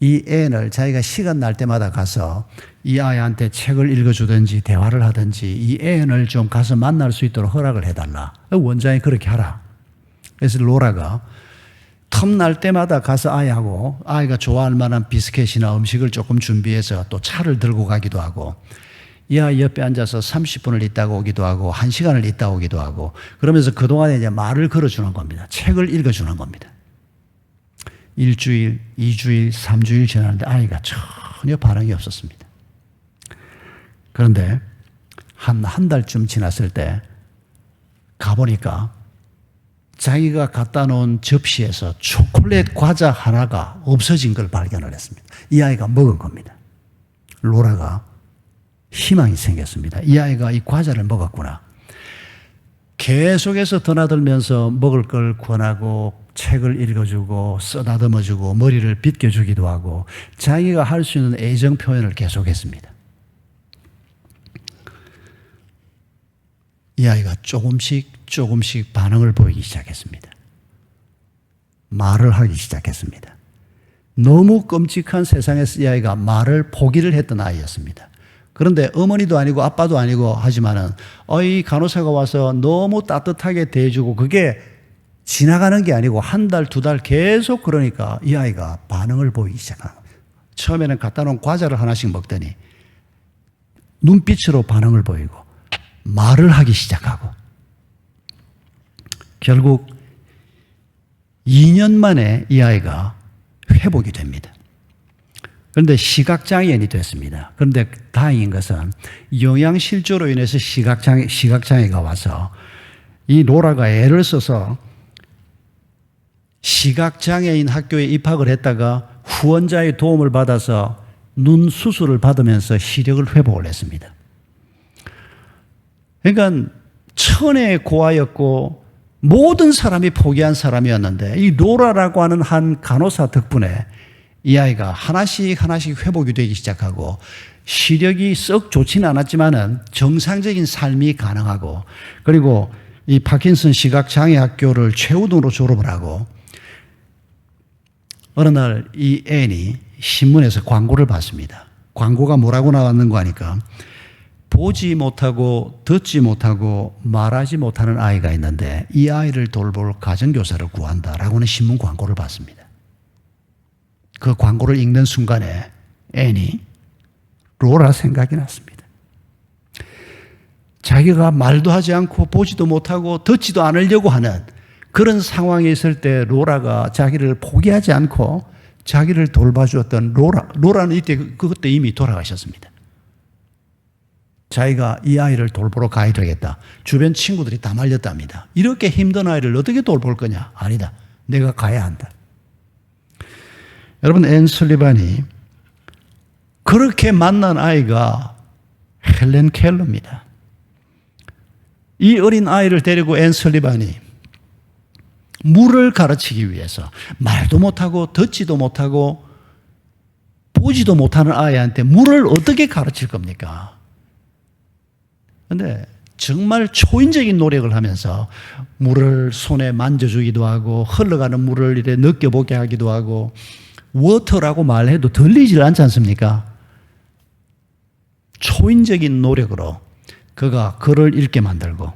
이 애인을 자기가 시간 날 때마다 가서 이 아이한테 책을 읽어주든지 대화를 하든지 이 애인을 좀 가서 만날 수 있도록 허락을 해달라. 원장이 그렇게 하라. 그래서 로라가 텀날 때마다 가서 아이하고 아이가 좋아할 만한 비스켓이나 음식을 조금 준비해서 또 차를 들고 가기도 하고 이 아이 옆에 앉아서 30분을 있다가 오기도 하고 1시간을 있다 오기도 하고 그러면서 그동안에 이제 말을 걸어주는 겁니다. 책을 읽어주는 겁니다. 1주일, 2주일, 3주일 지났는데 아이가 전혀 반응이 없었습니다. 그런데 한 달쯤 지났을 때 가보니까 자기가 갖다 놓은 접시에서 초콜릿 과자 하나가 없어진 걸 발견을 했습니다. 이 아이가 먹은 겁니다. 로라가 희망이 생겼습니다. 이 아이가 이 과자를 먹었구나. 계속해서 드나들면서 먹을 걸 권하고 책을 읽어주고 쓰다듬어주고 머리를 빗겨주기도 하고 자기가 할 수 있는 애정 표현을 계속했습니다. 이 아이가 조금씩 반응을 보이기 시작했습니다. 말을 하기 시작했습니다. 너무 끔찍한 세상에서 이 아이가 말을 포기를 했던 아이였습니다. 그런데 어머니도 아니고 아빠도 아니고 하지만은 이 간호사가 와서 너무 따뜻하게 대해주고 그게 지나가는 게 아니고 한 달, 2달 계속 그러니까 이 아이가 반응을 보이기 시작한 거예요. 처음에는 갖다 놓은 과자를 하나씩 먹더니 눈빛으로 반응을 보이고 말을 하기 시작하고 결국 2년 만에 이 아이가 회복이 됩니다. 그런데 시각장애인이 됐습니다. 그런데 다행인 것은 영양실조로 인해서 시각장애가 와서 이 로라가 애를 써서 시각장애인 학교에 입학을 했다가 후원자의 도움을 받아서 눈 수술을 받으면서 시력을 회복을 했습니다. 그러니까 천혜의 고아였고 모든 사람이 포기한 사람이었는데 이 로라라고 하는 한 간호사 덕분에 이 아이가 하나씩 회복이 되기 시작하고 시력이 썩 좋지는 않았지만은 정상적인 삶이 가능하고 그리고 이 파킨슨 시각장애학교를 최우등으로 졸업을 하고 어느 날 이 애인이 신문에서 광고를 봤습니다. 광고가 뭐라고 나왔는가 하니까 보지 못하고 듣지 못하고 말하지 못하는 아이가 있는데 이 아이를 돌볼 가정교사를 구한다라고 하는 신문 광고를 봤습니다. 그 광고를 읽는 순간에 애니 로라 생각이 났습니다. 자기가 말도 하지 않고 보지도 못하고 듣지도 않으려고 하는 그런 상황에 있을 때 로라가 자기를 포기하지 않고 자기를 돌봐주었던 로라는 이때 그때 이미 돌아가셨습니다. 자기가 이 아이를 돌보러 가야 되겠다. 주변 친구들이 다 말렸답니다. 이렇게 힘든 아이를 어떻게 돌볼 거냐? 아니다. 내가 가야 한다. 여러분, 앤 설리반이 그렇게 만난 아이가 헬렌 켈러입니다. 이 어린 아이를 데리고 앤 설리반이 물을 가르치기 위해서 말도 못하고 듣지도 못하고 보지도 못하는 아이한테 물을 어떻게 가르칠 겁니까? 그런데 정말 초인적인 노력을 하면서 물을 손에 만져주기도 하고 흘러가는 물을 이렇게 느껴보게 하기도 하고 워터라고 말해도 들리질 않지 않습니까? 초인적인 노력으로 그가 글을 읽게 만들고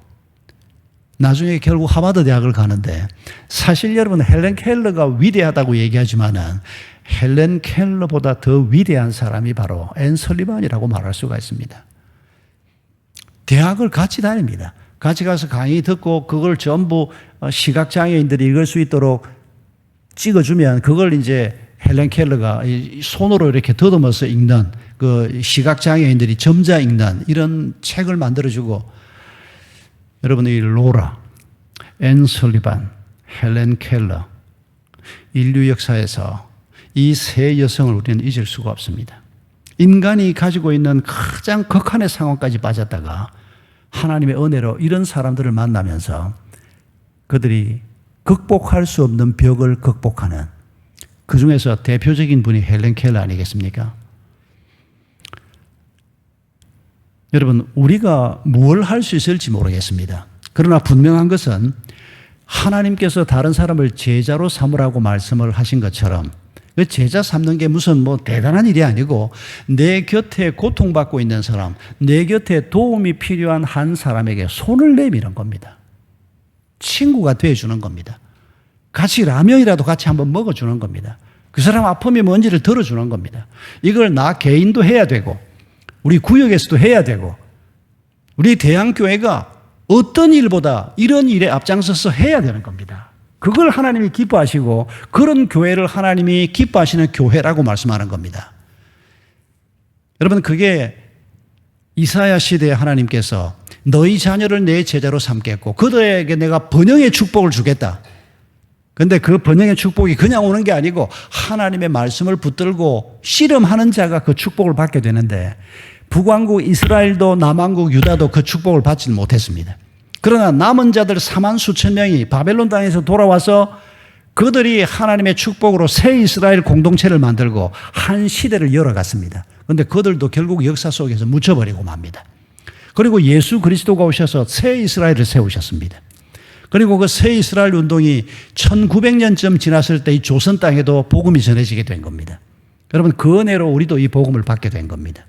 나중에 결국 하버드 대학을 가는데 사실 여러분 헬렌 켈러가 위대하다고 얘기하지만은 헬렌 켈러보다 더 위대한 사람이 바로 앤 설리반이라고 말할 수가 있습니다. 대학을 같이 다닙니다. 같이 가서 강의 듣고 그걸 전부 시각장애인들이 읽을 수 있도록 찍어주면 그걸 이제 헬렌 켈러가 손으로 이렇게 더듬어서 읽는 그 시각장애인들이 점자 읽는 이런 책을 만들어주고 여러분 이 로라, 앤 설리반, 헬렌 켈러 인류 역사에서 이 세 여성을 우리는 잊을 수가 없습니다. 인간이 가지고 있는 가장 극한의 상황까지 빠졌다가 하나님의 은혜로 이런 사람들을 만나면서 그들이 극복할 수 없는 벽을 극복하는 그 중에서 대표적인 분이 헬렌 켈러 아니겠습니까? 여러분 우리가 뭘 할 수 있을지 모르겠습니다. 그러나 분명한 것은 하나님께서 다른 사람을 제자로 삼으라고 말씀을 하신 것처럼 그 제자 삼는 게 무슨 뭐 대단한 일이 아니고 내 곁에 고통받고 있는 사람, 내 곁에 도움이 필요한 한 사람에게 손을 내미는 겁니다. 친구가 되어주는 겁니다. 같이 라면이라도 같이 한번 먹어주는 겁니다. 그 사람 아픔이 뭔지를 들어주는 겁니다. 이걸 나 개인도 해야 되고 우리 구역에서도 해야 되고 우리 대한교회가 어떤 일보다 이런 일에 앞장서서 해야 되는 겁니다. 그걸 하나님이 기뻐하시고 그런 교회를 하나님이 기뻐하시는 교회라고 말씀하는 겁니다. 여러분 그게 이사야 시대에 하나님께서 너희 자녀를 내 제자로 삼겠고 그들에게 내가 번영의 축복을 주겠다. 그런데 그 번영의 축복이 그냥 오는 게 아니고 하나님의 말씀을 붙들고 씨름하는 자가 그 축복을 받게 되는데 북왕국 이스라엘도 남왕국 유다도 그 축복을 받지 못했습니다. 그러나 남은 자들 4만 수천 명이 바벨론 땅에서 돌아와서 그들이 하나님의 축복으로 새 이스라엘 공동체를 만들고 한 시대를 열어갔습니다. 그런데 그들도 결국 역사 속에서 묻혀버리고 맙니다. 그리고 예수 그리스도가 오셔서 새 이스라엘을 세우셨습니다. 그리고 그 새 이스라엘 운동이 1900년쯤 지났을 때 이 조선 땅에도 복음이 전해지게 된 겁니다. 여러분 그 은혜로 우리도 이 복음을 받게 된 겁니다.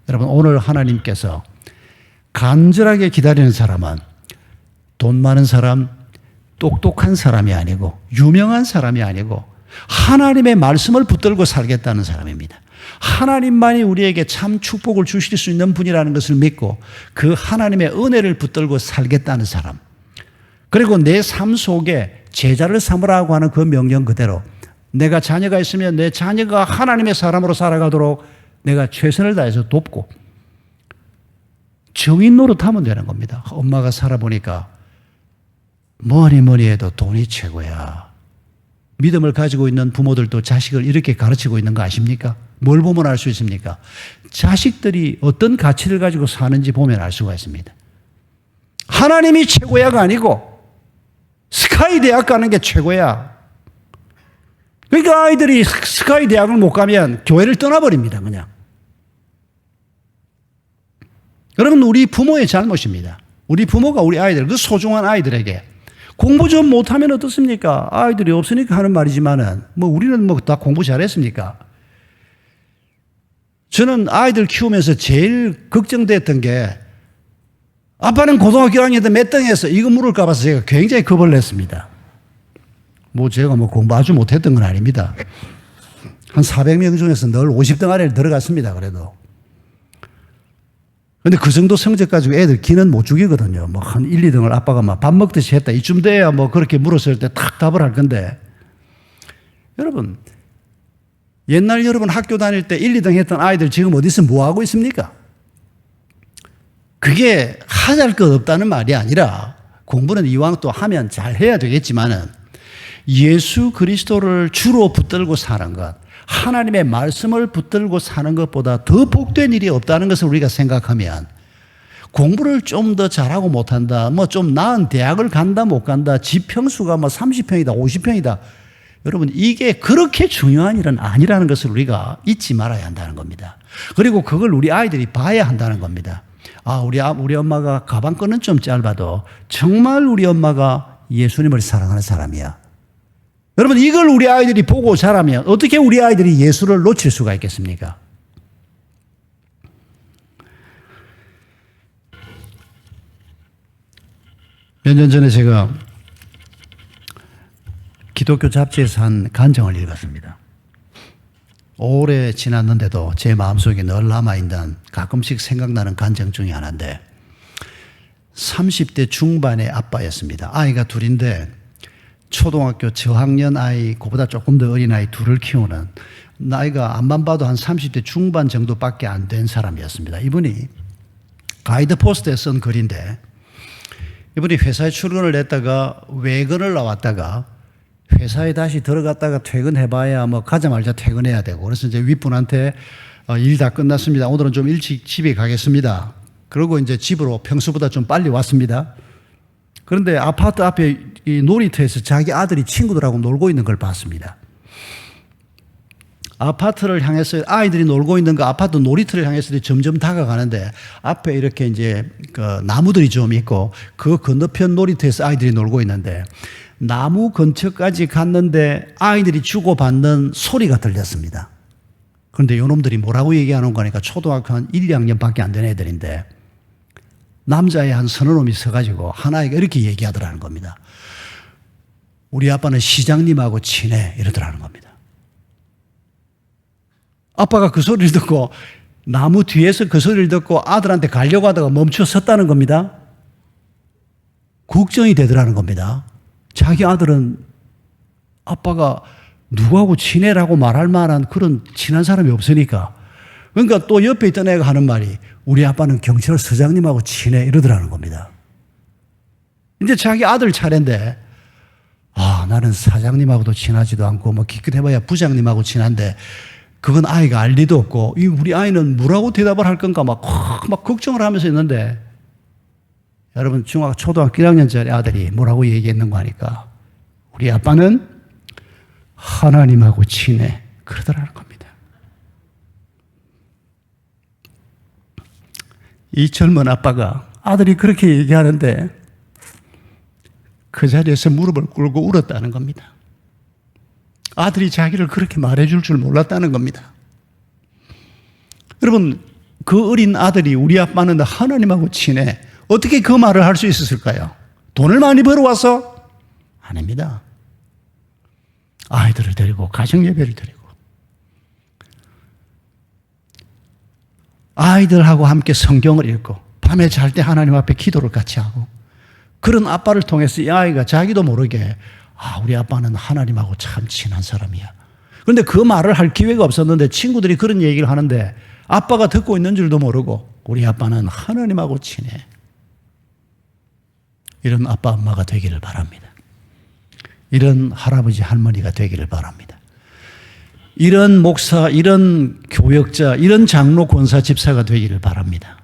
여러분 오늘 하나님께서 간절하게 기다리는 사람은 돈 많은 사람, 똑똑한 사람이 아니고 유명한 사람이 아니고 하나님의 말씀을 붙들고 살겠다는 사람입니다. 하나님만이 우리에게 참 축복을 주실 수 있는 분이라는 것을 믿고 그 하나님의 은혜를 붙들고 살겠다는 사람. 그리고 내 삶 속에 제자를 삼으라고 하는 그 명령 그대로 내가 자녀가 있으면 내 자녀가 하나님의 사람으로 살아가도록 내가 최선을 다해서 돕고 정인 노릇하면 되는 겁니다. 엄마가 살아보니까 뭐니 해도 돈이 최고야. 믿음을 가지고 있는 부모들도 자식을 이렇게 가르치고 있는 거 아십니까? 뭘 보면 알 수 있습니까? 자식들이 어떤 가치를 가지고 사는지 보면 알 수가 있습니다. 하나님이 최고야가 아니고 스카이 대학 가는 게 최고야. 그러니까 아이들이 스카이 대학을 못 가면 교회를 떠나버립니다. 그냥. 여러분 우리 부모의 잘못입니다. 우리 부모가 우리 아이들, 그 소중한 아이들에게 공부 좀 못하면 어떻습니까? 아이들이 없으니까 하는 말이지만은 뭐 우리는 뭐 다 공부 잘했습니까? 저는 아이들 키우면서 제일 걱정됐던 게 아빠는 고등학교 1학년 때 몇 등에서 이거 물을까 봐서 제가 굉장히 겁을 냈습니다. 뭐 제가 뭐 공부 아주 못했던 건 아닙니다. 한 400명 중에서 늘 50등 아래를 들어갔습니다. 그래도. 근데 그 정도 성적 가지고 애들 기는 못 죽이거든요. 뭐 한 1, 2등을 아빠가 막 밥 먹듯이 했다. 이쯤 돼야 뭐 그렇게 물었을 때 탁 답을 할 건데. 여러분, 옛날 여러분 학교 다닐 때 1, 2등 했던 아이들 지금 어디서 뭐 하고 있습니까? 그게 하잘 것 없다는 말이 아니라 공부는 이왕 또 하면 잘 해야 되겠지만은 예수 그리스도를 주로 붙들고 사는 것, 하나님의 말씀을 붙들고 사는 것보다 더 복된 일이 없다는 것을 우리가 생각하면 공부를 좀 더 잘하고 못한다, 뭐 좀 나은 대학을 간다 못 간다, 집 평수가 뭐 30평이다 50평이다, 여러분 이게 그렇게 중요한 일은 아니라는 것을 우리가 잊지 말아야 한다는 겁니다. 그리고 그걸 우리 아이들이 봐야 한다는 겁니다. 우리 엄마가 가방끈은 좀 짧아도 정말 우리 엄마가 예수님을 사랑하는 사람이야. 여러분, 이걸 우리 아이들이 보고 자라면 어떻게 우리 아이들이 예수를 놓칠 수가 있겠습니까? 몇 년 전에 제가 기독교 잡지에서 한 간증을 읽었습니다. 오래 지났는데도 제 마음속에 늘 남아있는 가끔씩 생각나는 간증 중에 하나인데 30대 중반의 아빠였습니다. 아이가 둘인데 초등학교 저학년 아이, 그보다 조금 더 어린 아이 둘을 키우는 나이가 안만 봐도 한 30대 중반 정도밖에 안 된 사람이었습니다. 이분이 가이드 포스트에 쓴 글인데 이분이 회사에 출근을 했다가 외근을 나왔다가 회사에 다시 들어갔다가 퇴근해봐야 뭐 가자마자 퇴근해야 되고 그래서 이제 윗분한테 일 다 끝났습니다. 오늘은 좀 일찍 집에 가겠습니다. 그러고 이제 집으로 평소보다 좀 빨리 왔습니다. 그런데 아파트 앞에 이 놀이터에서 자기 아들이 친구들하고 놀고 있는 걸 봤습니다. 아파트를 향해서 아이들이 놀고 있는 그 아파트 놀이터를 향해서 점점 다가가는데 앞에 이렇게 이제 그 나무들이 좀 있고 그 건너편 놀이터에서 아이들이 놀고 있는데 나무 근처까지 갔는데 아이들이 주고받는 소리가 들렸습니다. 그런데 요놈들이 뭐라고 얘기하는 거니까 초등학교 한 1, 2학년밖에 안 된 애들인데 남자의 한 서너 놈이 서가지고 하나에게 이렇게 얘기하더라는 겁니다. 우리 아빠는 시장님하고 친해 이러더라는 겁니다. 아빠가 그 소리를 듣고 나무 뒤에서 그 소리를 듣고 아들한테 가려고 하다가 멈춰 섰다는 겁니다. 걱정이 되더라는 겁니다. 자기 아들은 아빠가 누구하고 친해라고 말할 만한 그런 친한 사람이 없으니까 그러니까 또 옆에 있던 애가 하는 말이 우리 아빠는 경찰서장님하고 친해 이러더라는 겁니다. 이제 자기 아들 차례인데 나는 사장님하고도 친하지도 않고 뭐 기껏해봐야 부장님하고 친한데 그건 아이가 알 리도 없고 우리 아이는 뭐라고 대답을 할 건가 막 걱정을 하면서 있는데 여러분 초등학교 1학년짜리 아들이 뭐라고 얘기했는가 하니까 우리 아빠는 하나님하고 친해 그러더라는 겁니다. 이 젊은 아빠가 아들이 그렇게 얘기하는데 그 자리에서 무릎을 꿇고 울었다는 겁니다. 아들이 자기를 그렇게 말해줄 줄 몰랐다는 겁니다. 여러분, 그 어린 아들이 우리 아빠는 하나님하고 친해 어떻게 그 말을 할 수 있었을까요? 돈을 많이 벌어와서? 아닙니다. 아이들을 데리고 가정예배를 드리고 아이들하고 함께 성경을 읽고 밤에 잘 때 하나님 앞에 기도를 같이 하고 그런 아빠를 통해서 이 아이가 자기도 모르게 우리 아빠는 하나님하고 참 친한 사람이야. 그런데 그 말을 할 기회가 없었는데 친구들이 그런 얘기를 하는데 아빠가 듣고 있는 줄도 모르고 우리 아빠는 하나님하고 친해. 이런 아빠 엄마가 되기를 바랍니다. 이런 할아버지 할머니가 되기를 바랍니다. 이런 목사, 이런 교역자, 이런 장로 권사 집사가 되기를 바랍니다.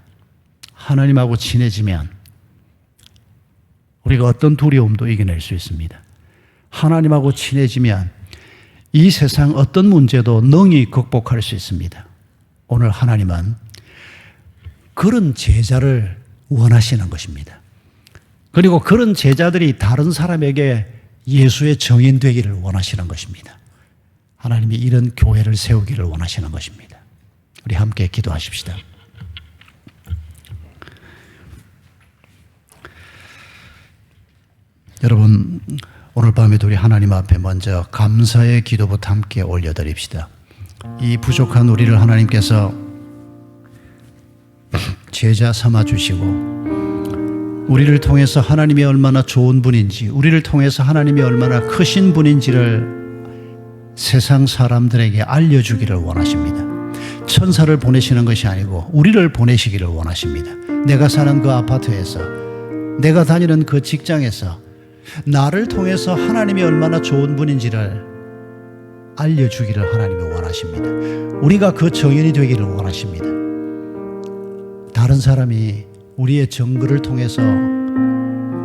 하나님하고 친해지면 우리가 어떤 두려움도 이겨낼 수 있습니다. 하나님하고 친해지면 이 세상 어떤 문제도 능히 극복할 수 있습니다. 오늘 하나님은 그런 제자를 원하시는 것입니다. 그리고 그런 제자들이 다른 사람에게 예수의 정인 되기를 원하시는 것입니다. 하나님이 이런 교회를 세우기를 원하시는 것입니다. 우리 함께 기도하십시다. 여러분, 오늘 밤에도 우리 하나님 앞에 먼저 감사의 기도부터 함께 올려드립시다. 이 부족한 우리를 하나님께서 제자 삼아주시고 우리를 통해서 하나님이 얼마나 좋은 분인지, 우리를 통해서 하나님이 얼마나 크신 분인지를 세상 사람들에게 알려주기를 원하십니다. 천사를 보내시는 것이 아니고 우리를 보내시기를 원하십니다. 내가 사는 그 아파트에서, 내가 다니는 그 직장에서 나를 통해서 하나님이 얼마나 좋은 분인지를 알려주기를 하나님이 원하십니다. 우리가 그 정인이 되기를 원하십니다. 다른 사람이 우리의 증거를 통해서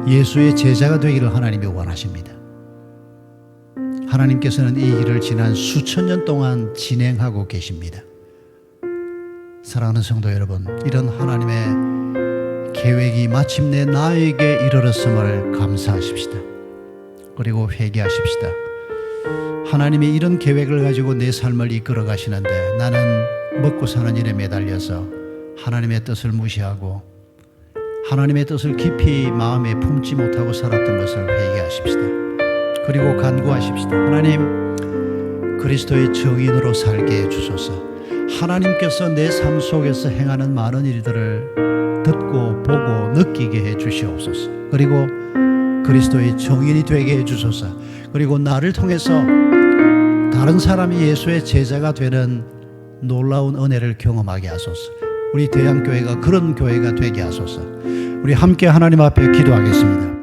예수의 제자가 되기를 하나님이 원하십니다. 하나님께서는 이 일을 지난 수천 년 동안 진행하고 계십니다. 사랑하는 성도 여러분, 이런 하나님의 계획이 마침내 나에게 이르렀음을 감사하십시다. 그리고 회개하십시다. 하나님이 이런 계획을 가지고 내 삶을 이끌어 가시는데 나는 먹고 사는 일에 매달려서 하나님의 뜻을 무시하고 하나님의 뜻을 깊이 마음에 품지 못하고 살았던 것을 회개하십시다. 그리고 간구하십시다. 하나님, 그리스도의 증인으로 살게 해주소서. 하나님께서 내 삶 속에서 행하는 많은 일들을 듣고 보고 느끼게 해주시옵소서. 그리고 그리스도의 증인이 되게 해주소서. 그리고 나를 통해서 다른 사람이 예수의 제자가 되는 놀라운 은혜를 경험하게 하소서. 우리 대양교회가 그런 교회가 되게 하소서. 우리 함께 하나님 앞에 기도하겠습니다.